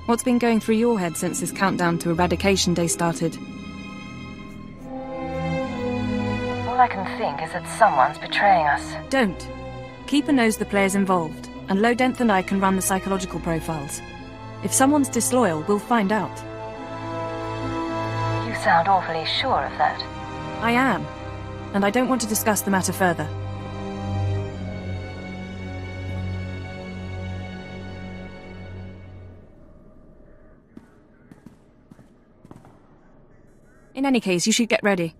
What's been going through your head since this countdown to Eradication Day started? All I can think is that someone's betraying us. Don't. Keeper knows the players involved, and Lodenth and I can run the psychological profiles. If someone's disloyal, we'll find out. You sound awfully sure of that. I am, and I don't want to discuss the matter further. In any case, you should get ready.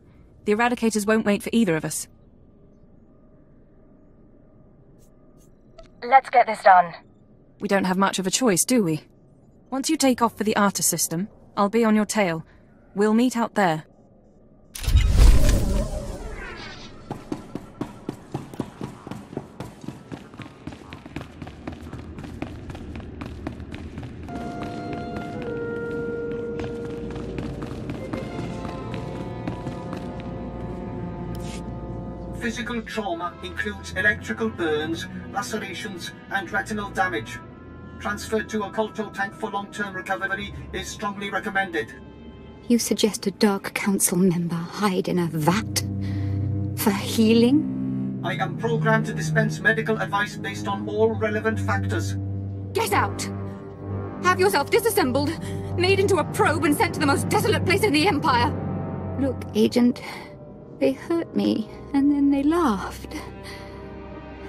The Eradicators won't wait for either of us. Let's get this done. We don't have much of a choice, do we? Once you take off for the artist system, I'll be on your tail. We'll meet out there. Physical trauma includes electrical burns, lacerations, and retinal damage. Transfer to a Colto tank for long-term recovery is strongly recommended. You suggest a Dark Council member hide in a vat? For healing? I am programmed to dispense medical advice based on all relevant factors. Get out! Have yourself disassembled, made into a probe and sent to the most desolate place in the Empire! Look, Agent, they hurt me, and then they laughed.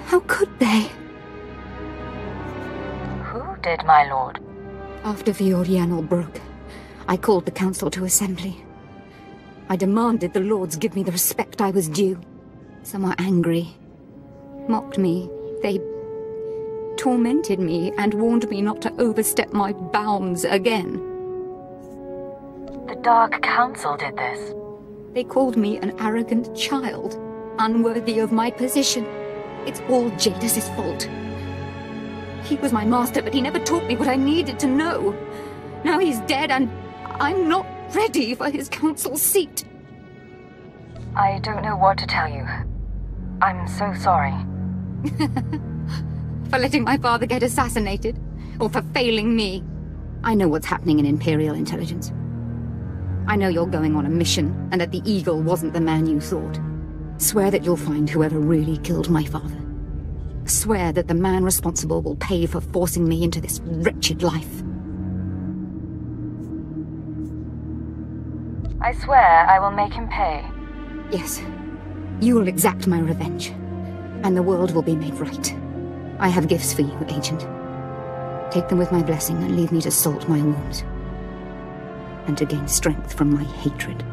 How could they? Who did, my lord? After the Oriental broke, I called the Council to assembly. I demanded the Lords give me the respect I was due. Some were angry, mocked me. They tormented me and warned me not to overstep my bounds again. The Dark Council did this. They called me an arrogant child, unworthy of my position. It's all Jadis' fault. He was my master, but he never taught me what I needed to know. Now he's dead, and I'm not ready for his council seat. I don't know what to tell you. I'm so sorry. For letting my father get assassinated, or for failing me. I know what's happening in Imperial intelligence. I know you're going on a mission, and that the Eagle wasn't the man you thought. Swear that you'll find whoever really killed my father. Swear that the man responsible will pay for forcing me into this wretched life. I swear I will make him pay. Yes. You will exact my revenge, and the world will be made right. I have gifts for you, Agent. Take them with my blessing and leave me to salt my wounds, and to gain strength from my hatred.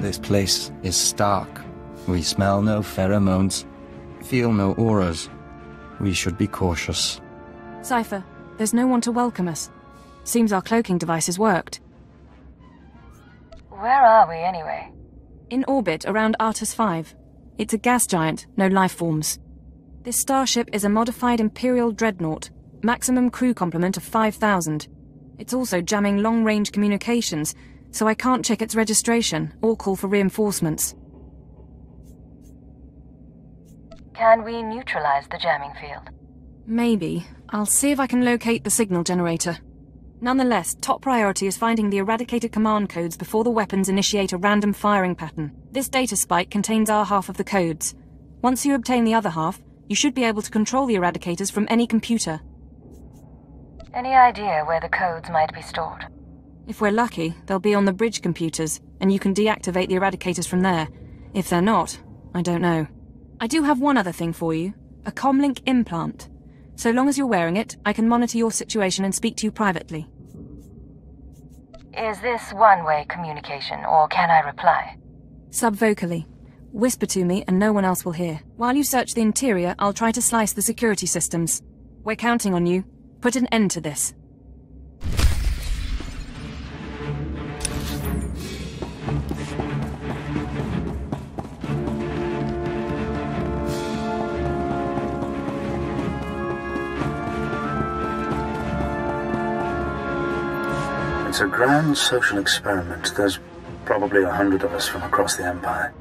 This place is stark. We smell no pheromones, feel no auras. We should be cautious. Cypher, there's no one to welcome us. Seems our cloaking devices worked. Where are we, anyway? In orbit around Artus 5. It's a gas giant, no life forms. This starship is a modified Imperial dreadnought, maximum crew complement of 5,000. It's also jamming long-range communications, so I can't check its registration or call for reinforcements. Can we neutralize the jamming field? Maybe. I'll see if I can locate the signal generator. Nonetheless, top priority is finding the eradicated command codes before the weapons initiate a random firing pattern. This data spike contains our half of the codes. Once you obtain the other half, you should be able to control the eradicators from any computer. Any idea where the codes might be stored? If we're lucky, they'll be on the bridge computers, and you can deactivate the eradicators from there. If they're not, I don't know. I do have one other thing for you. A comlink implant. So long as you're wearing it, I can monitor your situation and speak to you privately. Is this one-way communication, or can I reply? Subvocally. Whisper to me and no one else will hear. While you search the interior, I'll try to slice the security systems. We're counting on you. Put an end to this. It's a grand social experiment. There's probably 100 of us from across the Empire,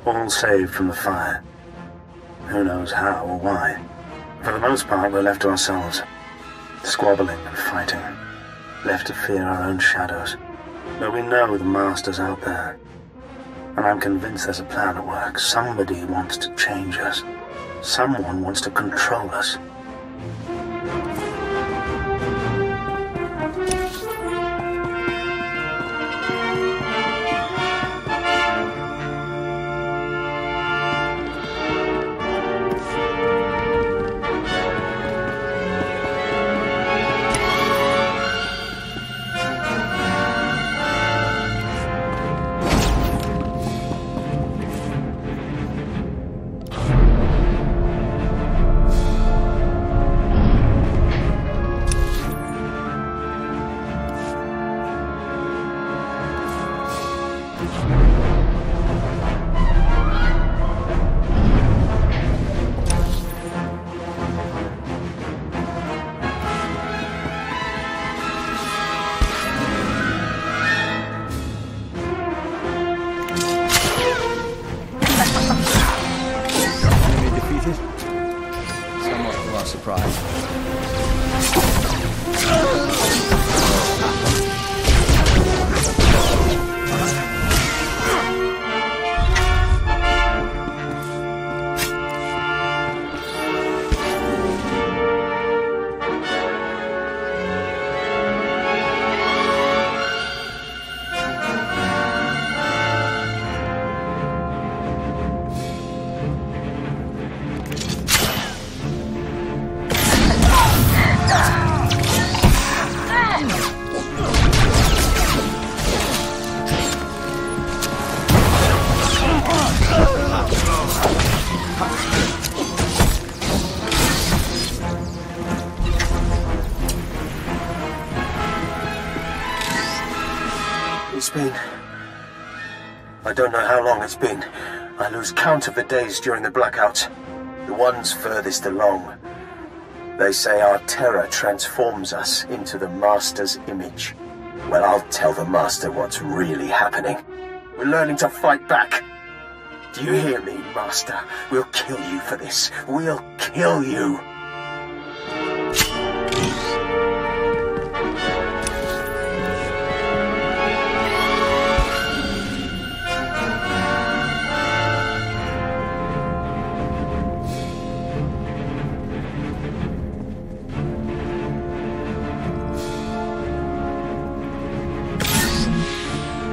all saved from the fire. Who knows how or why. For the most part, we're left to ourselves, squabbling and fighting, left to fear our own shadows. But we know the Master's out there, and I'm convinced there's a plan at work. Somebody wants to change us. Someone wants to control us. I don't know how long it's been. I lose count of the days during the blackouts. The ones furthest along. They say our terror transforms us into the Master's image. Well, I'll tell the Master what's really happening. We're learning to fight back. Do you hear me, Master? We'll kill you for this. We'll kill you.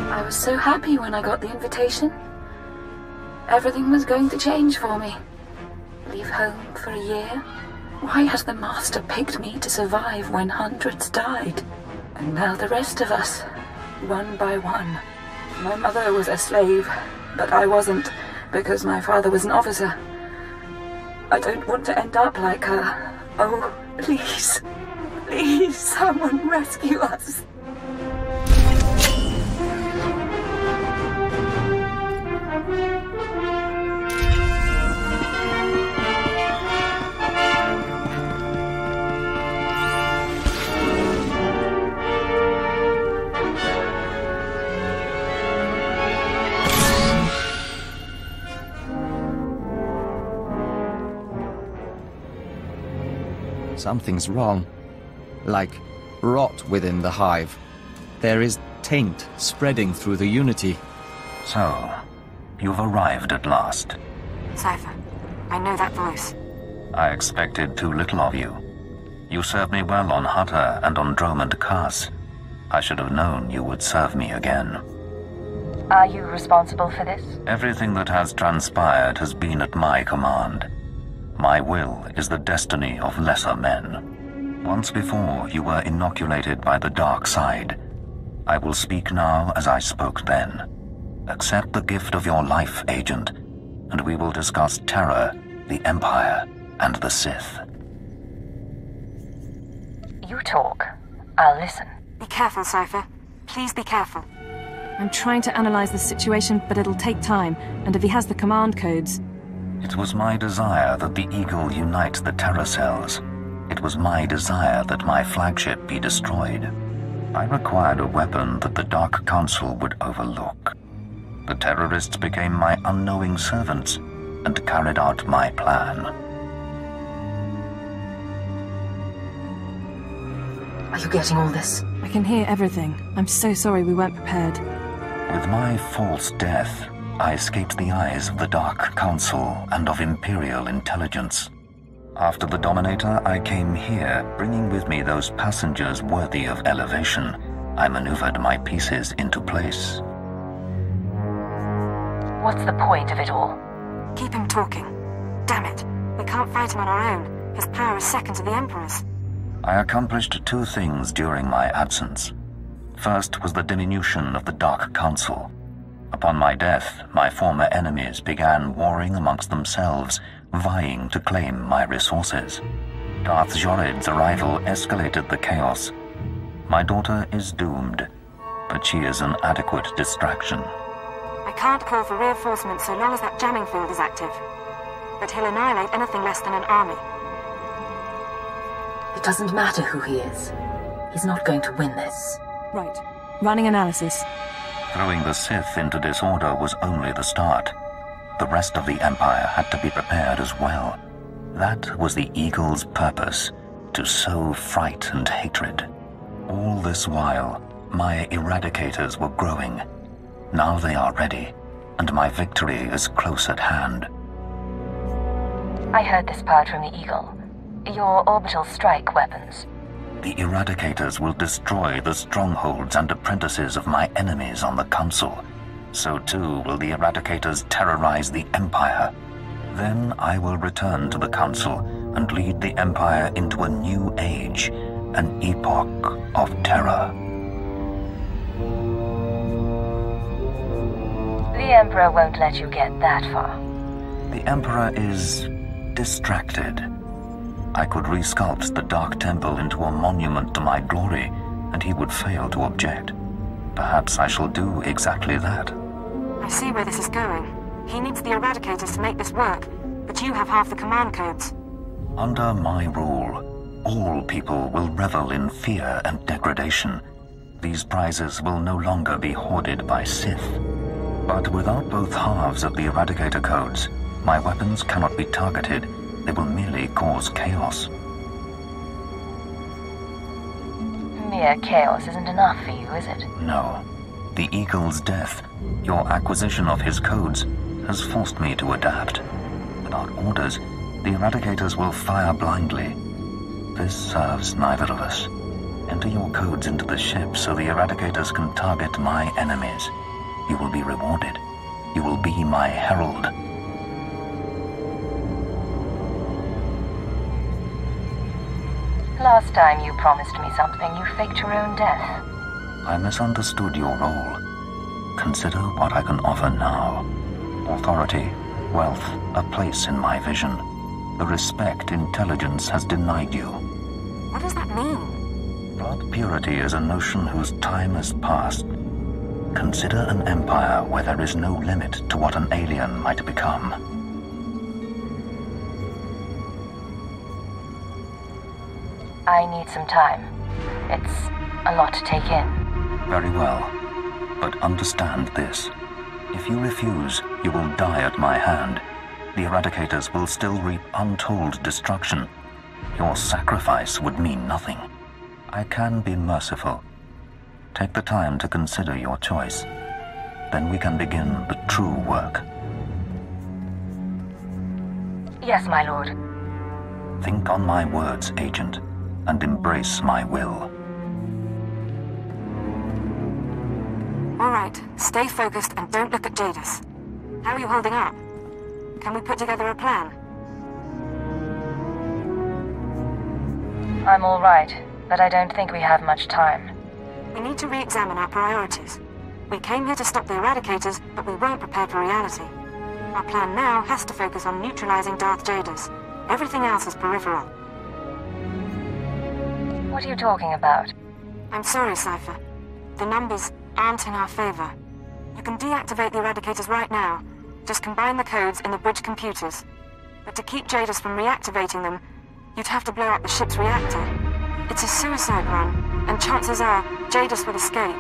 I was so happy when I got the invitation. Everything was going to change for me. Leave home for a year? Why has the Master picked me to survive when hundreds died? And now the rest of us, one by one. My mother was a slave, but I wasn't, because my father was an officer. I don't want to end up like her. Oh, please. Please, someone rescue us. Something's wrong. Like rot within the hive. There is taint spreading through the Unity. So, you've arrived at last. Cypher, I know that voice. I expected too little of you. You served me well on Hutter and on Dromund Kaas. I should have known you would serve me again. Are you responsible for this? Everything that has transpired has been at my command. My will is the destiny of lesser men. Once before, you were inoculated by the dark side. I will speak now as I spoke then. Accept the gift of your life, Agent, and we will discuss terror, the Empire, and the Sith. You talk. I'll listen. Be careful, Cypher. Please be careful. I'm trying to analyze the situation, but it'll take time, and if he has the command codes... It was my desire that the Eagle unite the terror cells. It was my desire that my flagship be destroyed. I required a weapon that the Dark Council would overlook. The terrorists became my unknowing servants and carried out my plan. Are you getting all this? I can hear everything. I'm so sorry we weren't prepared. With my false death, I escaped the eyes of the Dark Council and of Imperial intelligence. After the Dominator, I came here, bringing with me those passengers worthy of elevation. I maneuvered my pieces into place. What's the point of it all? Keep him talking. Damn it. We can't fight him on our own. His power is second to the Emperor's. I accomplished two things during my absence. First was the diminution of the Dark Council. Upon my death, my former enemies began warring amongst themselves, vying to claim my resources. Darth Jored's arrival escalated the chaos. My daughter is doomed, but she is an adequate distraction. I can't call for reinforcements so long as that jamming field is active. But he'll annihilate anything less than an army. It doesn't matter who he is. He's not going to win this. Right. Running analysis. Throwing the Sith into disorder was only the start. The rest of the Empire had to be prepared as well. That was the Eagle's purpose, to sow fright and hatred. All this while, my eradicators were growing. Now they are ready, and my victory is close at hand. I heard this part from the Eagle. Your orbital strike weapons. The eradicators will destroy the strongholds and apprentices of my enemies on the Council. So too will the eradicators terrorize the Empire. Then I will return to the Council and lead the Empire into a new age, an epoch of terror. The Emperor won't let you get that far. The Emperor is distracted. I could resculpt the Dark Temple into a monument to my glory, and he would fail to object. Perhaps I shall do exactly that. I see where this is going. He needs the eradicators to make this work, but you have half the command codes. Under my rule, all people will revel in fear and degradation. These prizes will no longer be hoarded by Sith. But without both halves of the Eradicator codes, my weapons cannot be targeted. They will merely cause chaos. Mere chaos isn't enough for you, is it? No. The Eagle's death, your acquisition of his codes, has forced me to adapt. Without orders, the Eradicators will fire blindly. This serves neither of us. Enter your codes into the ship so the Eradicators can target my enemies. You will be rewarded. You will be my herald. Last time you promised me something, you faked your own death. I misunderstood your role. Consider what I can offer now. Authority, wealth, a place in my vision. The respect intelligence has denied you. What does that mean? Blood purity is a notion whose time has passed. Consider an empire where there is no limit to what an alien might become. I need some time. It's a lot to take in. Very well. But understand this. If you refuse, you will die at my hand. The Eradicators will still reap untold destruction. Your sacrifice would mean nothing. I can be merciful. Take the time to consider your choice. Then we can begin the true work. Yes, my lord. Think on my words, Agent, and embrace my will. All right, stay focused and don't look at Jadis. How are you holding up? Can we put together a plan? I'm all right, but I don't think we have much time. We need to re-examine our priorities. We came here to stop the Eradicators, but we weren't prepared for reality. Our plan now has to focus on neutralizing Darth Jadis. Everything else is peripheral. What are you talking about? I'm sorry, Cypher. The numbers aren't in our favor. You can deactivate the Eradicators right now. Just combine the codes in the bridge computers. But to keep Jadis from reactivating them, you'd have to blow up the ship's reactor. It's a suicide run, and chances are Jadis will escape.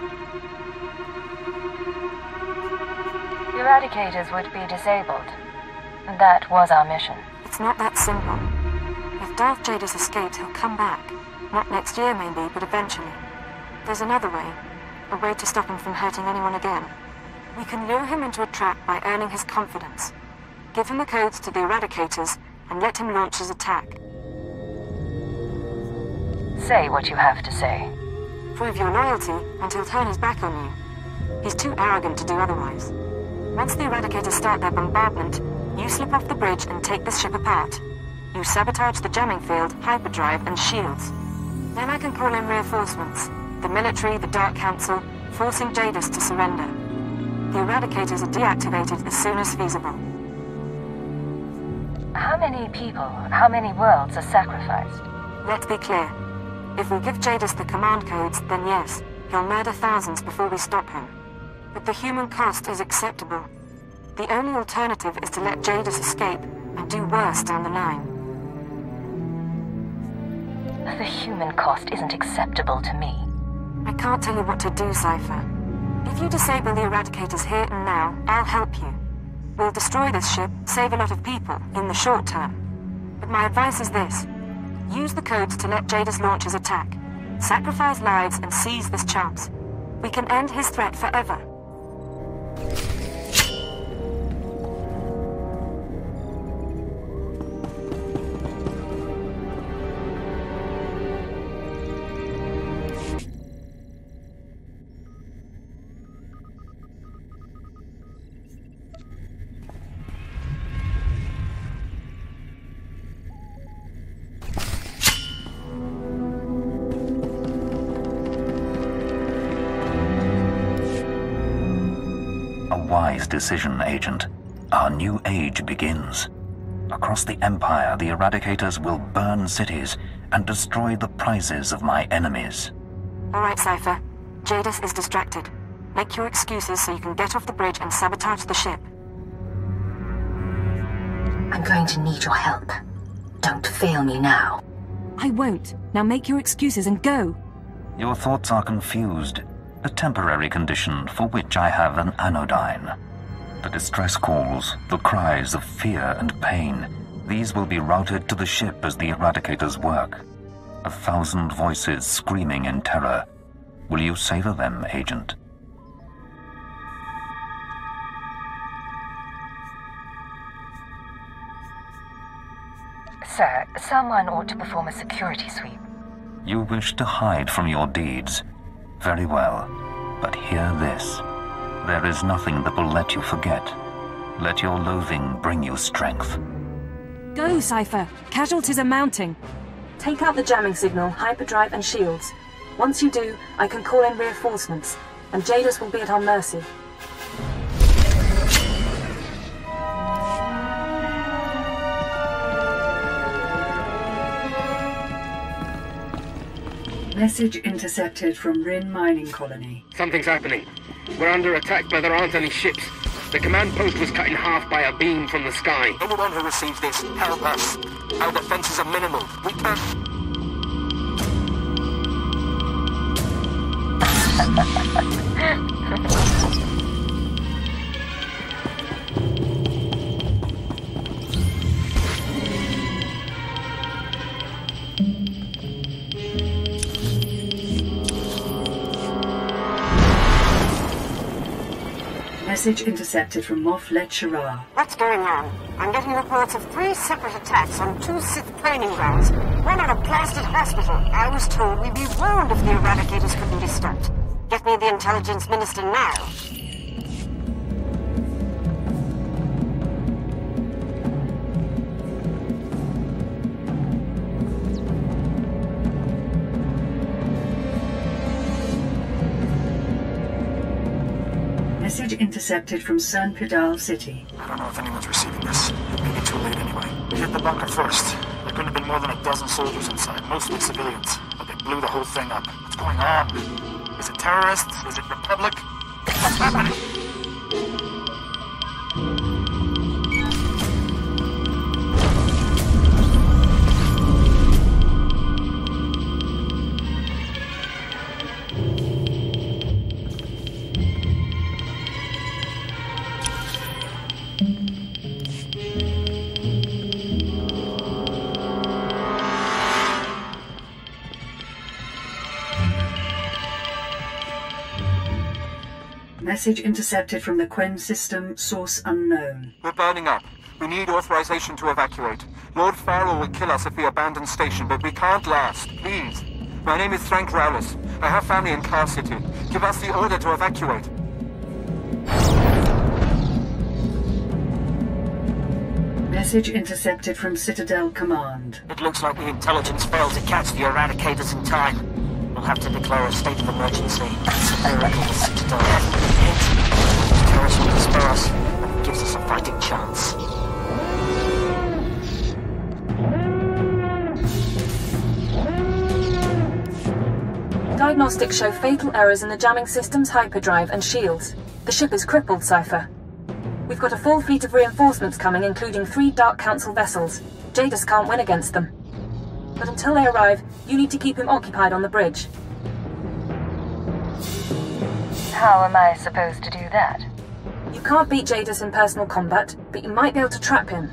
The Eradicators would be disabled. That was our mission. It's not that simple. If Darth Jadis escapes, he'll come back. Not next year, maybe, but eventually. There's another way. A way to stop him from hurting anyone again. We can lure him into a trap by earning his confidence. Give him the codes to the Eradicators, and let him launch his attack. Say what you have to say. Prove your loyalty, and he'll turn his back on you. He's too arrogant to do otherwise. Once the Eradicators start their bombardment, you slip off the bridge and take the ship apart. You sabotage the jamming field, hyperdrive, and shields. Then I can call in reinforcements. The military, the Dark Council, forcing Jadis to surrender. The Eradicators are deactivated as soon as feasible. How many people, how many worlds are sacrificed? Let's be clear. If we give Jadis the command codes, then yes, he'll murder thousands before we stop him. But the human cost is acceptable. The only alternative is to let Jadis escape and do worse down the line. The human cost isn't acceptable to me. I can't tell you what to do, Cypher. If you disable the Eradicators here and now, I'll help you. We'll destroy this ship, save a lot of people, in the short term. But my advice is this. Use the codes to let Jadis launch his attack. Sacrifice lives and seize this chance. We can end his threat forever. Wise decision, Agent. Our new age begins. Across the Empire, the Eradicators will burn cities and destroy the prizes of my enemies. All right, Cypher. Jadis is distracted. Make your excuses so you can get off the bridge and sabotage the ship. I'm going to need your help. Don't fail me now. I won't. Now make your excuses and go. Your thoughts are confused. A temporary condition for which I have an anodyne. The distress calls, the cries of fear and pain, these will be routed to the ship as the Eradicators work. 1,000 voices screaming in terror. Will you savor them, Agent? Sir, someone ought to perform a security sweep. You wish to hide from your deeds. Very well. But hear this. There is nothing that will let you forget. Let your loathing bring you strength. Go, Cypher. Casualties are mounting. Take out the jamming signal, hyperdrive and shields. Once you do, I can call in reinforcements, and Jadis will be at our mercy. Message intercepted from Rin Mining Colony. Something's happening. We're under attack, but there aren't any ships. The command post was cut in half by a beam from the sky. Anyone who receives this, help us. Our defenses are minimal. We can't... Message intercepted from Moff Let-Shara. What's going on? I'm getting reports of 3 separate attacks on 2 Sith training grounds, one at a blasted hospital. I was told we'd be warned if the Eradicators couldn't be stopped. Get me the Intelligence Minister now. Message intercepted from San Pedal City. I don't know if anyone's receiving this. It may be too late anyway. We hit the bunker first. There couldn't have been more than a dozen soldiers inside, mostly civilians. But they blew the whole thing up. What's going on? Is it terrorists? Is it Republic? What's happening? Message intercepted from the Quen system, source unknown. We're burning up. We need authorization to evacuate. Lord Farrell will kill us if we abandon station, but we can't last. Please. My name is Frank Rowlis. I have family in Car City. Give us the order to evacuate. Message intercepted from Citadel Command. It looks like the intelligence failed to catch the Eradicators in time. We'll have to declare a state of emergency. I reckon the Citadel hasn't been hit. The terrorists will despair us, and it gives us a fighting chance. Diagnostics show fatal errors in the jamming system's hyperdrive and shields. The ship is crippled, Cypher. We've got a full fleet of reinforcements coming, including 3 Dark Council vessels. Jadis can't win against them. But until they arrive, you need to keep him occupied on the bridge. How am I supposed to do that? You can't beat Jadis in personal combat, but you might be able to trap him.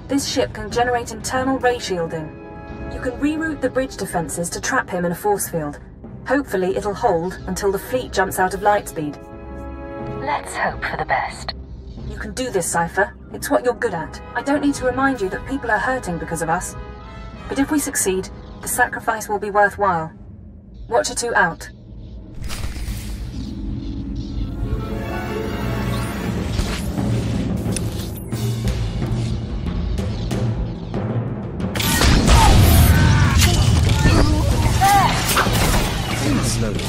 This ship can generate internal ray shielding. You can reroute the bridge defenses to trap him in a force field. Hopefully it'll hold until the fleet jumps out of light speed. Let's hope for the best. You can do this, Cypher. It's what you're good at. I don't need to remind you that people are hurting because of us. But if we succeed, the sacrifice will be worthwhile. Watcher 2 out. Slowly.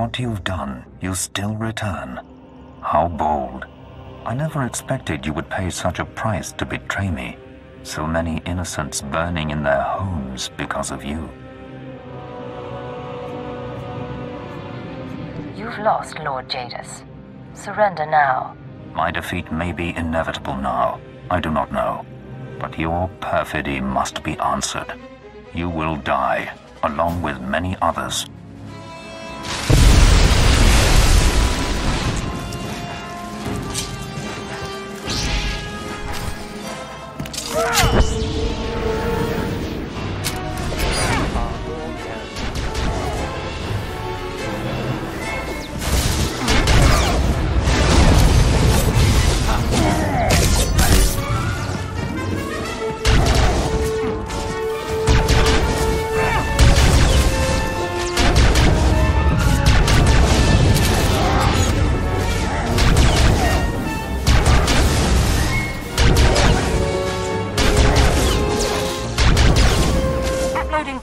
what you've done, you still return. How bold. I never expected you would pay such a price to betray me. So many innocents burning in their homes because of you. You've lost, Lord Jadis. Surrender now. My defeat may be inevitable now. I do not know. But your perfidy must be answered. You will die, along with many others.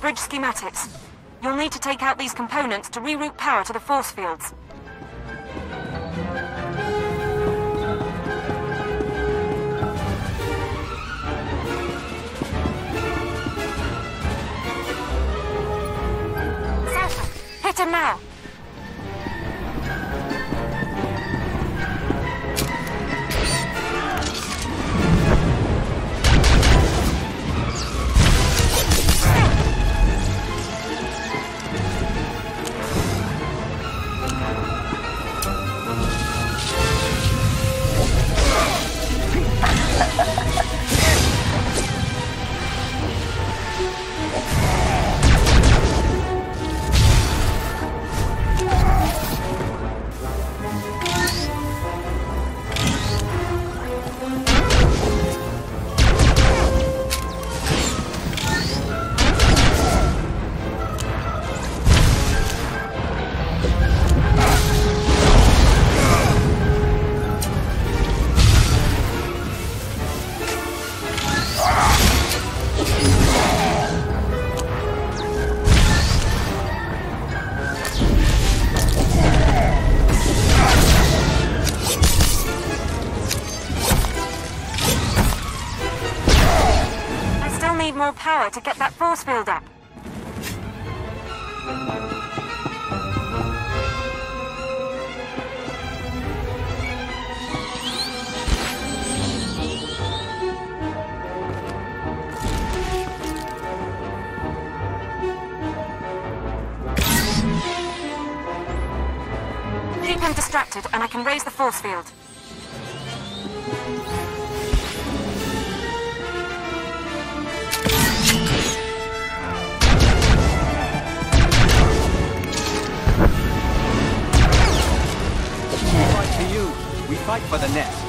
Schematics. You'll need to take out these components to reroute power to the force fields. Cypher, hit him now! More power to get that force field up. Keep him distracted and I can raise the force field. We fight for the nest.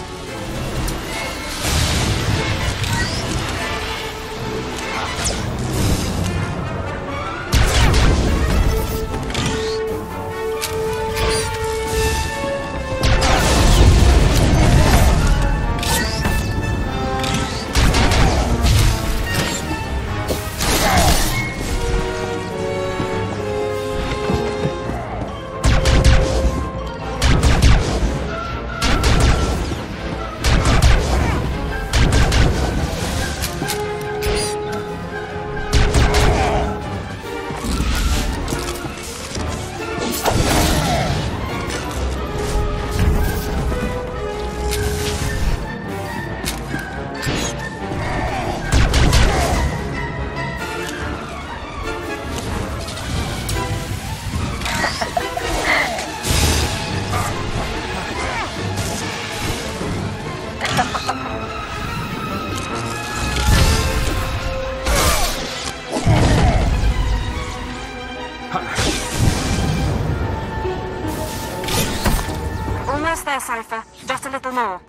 Almost there, Cypher. Just a little more.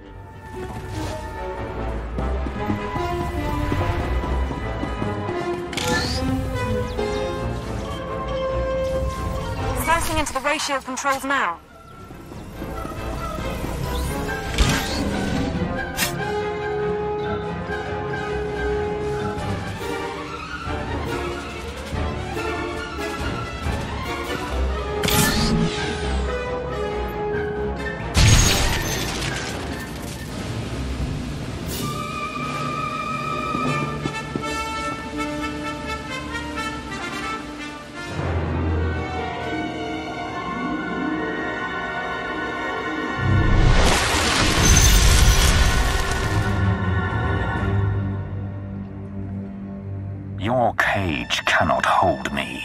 Slicing into the ratio controls now. cage cannot hold me.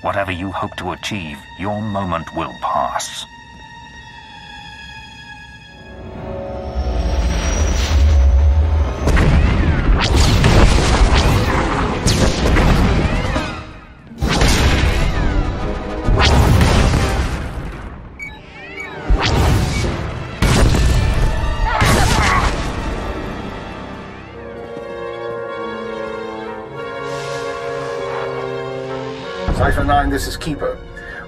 Whatever you hope to achieve, your moment will pass. Cypher 9, this is Keeper.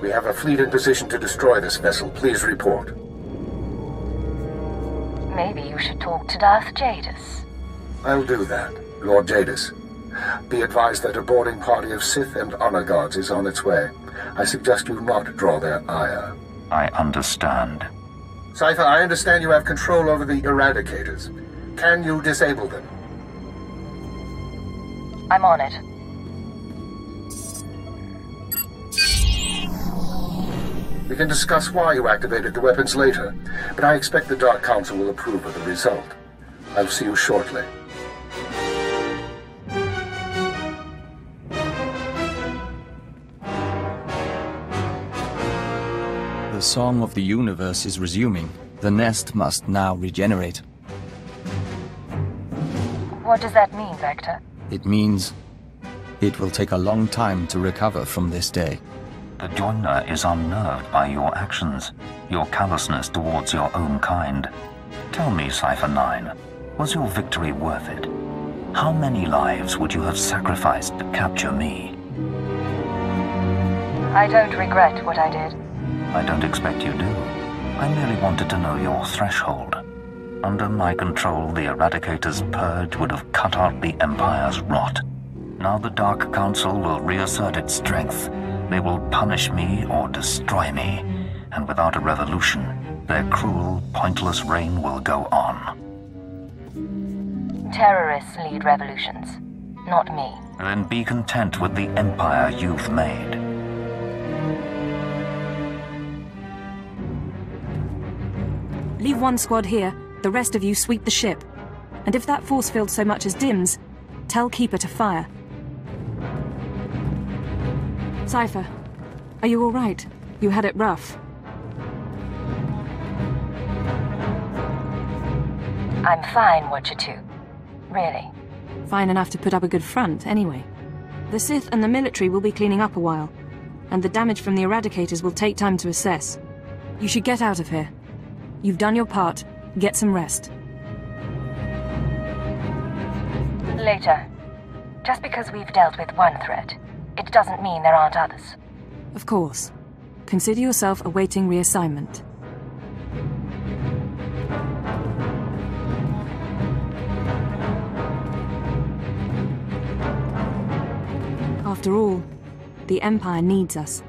We have a fleet in position to destroy this vessel. Please report. Maybe you should talk to Darth Jadis. I'll do that, Lord Jadis. Be advised that a boarding party of Sith and Honor Guards is on its way. I suggest you not draw their ire. I understand. Cypher, I understand you have control over the Eradicators. Can you disable them? I'm on it. We can discuss why you activated the weapons later, but I expect the Dark Council will approve of the result. I'll see you shortly. The song of the universe is resuming. The nest must now regenerate. What does that mean, Vector? It means it will take a long time to recover from this day. The Joiner is unnerved by your actions, your callousness towards your own kind. Tell me, Cypher 9, was your victory worth it? How many lives would you have sacrificed to capture me? I don't regret what I did. I don't expect you do. I merely wanted to know your threshold. Under my control, the Eradicator's purge would have cut out the Empire's rot. Now the Dark Council will reassert its strength. They will punish me or destroy me, and without a revolution, their cruel, pointless reign will go on. Terrorists lead revolutions, not me. Then be content with the empire you've made. Leave one squad here, the rest of you sweep the ship. And if that force field so much as dims, tell Keeper to fire. Cypher, are you all right? You had it rough. I'm fine, Watcher 2. Really. Fine enough to put up a good front, anyway. The Sith and the military will be cleaning up a while, and the damage from the Eradicators will take time to assess. You should get out of here. You've done your part. Get some rest. Later. Just because we've dealt with one threat, it doesn't mean there aren't others. Of course. Consider yourself awaiting reassignment. After all, the Empire needs us.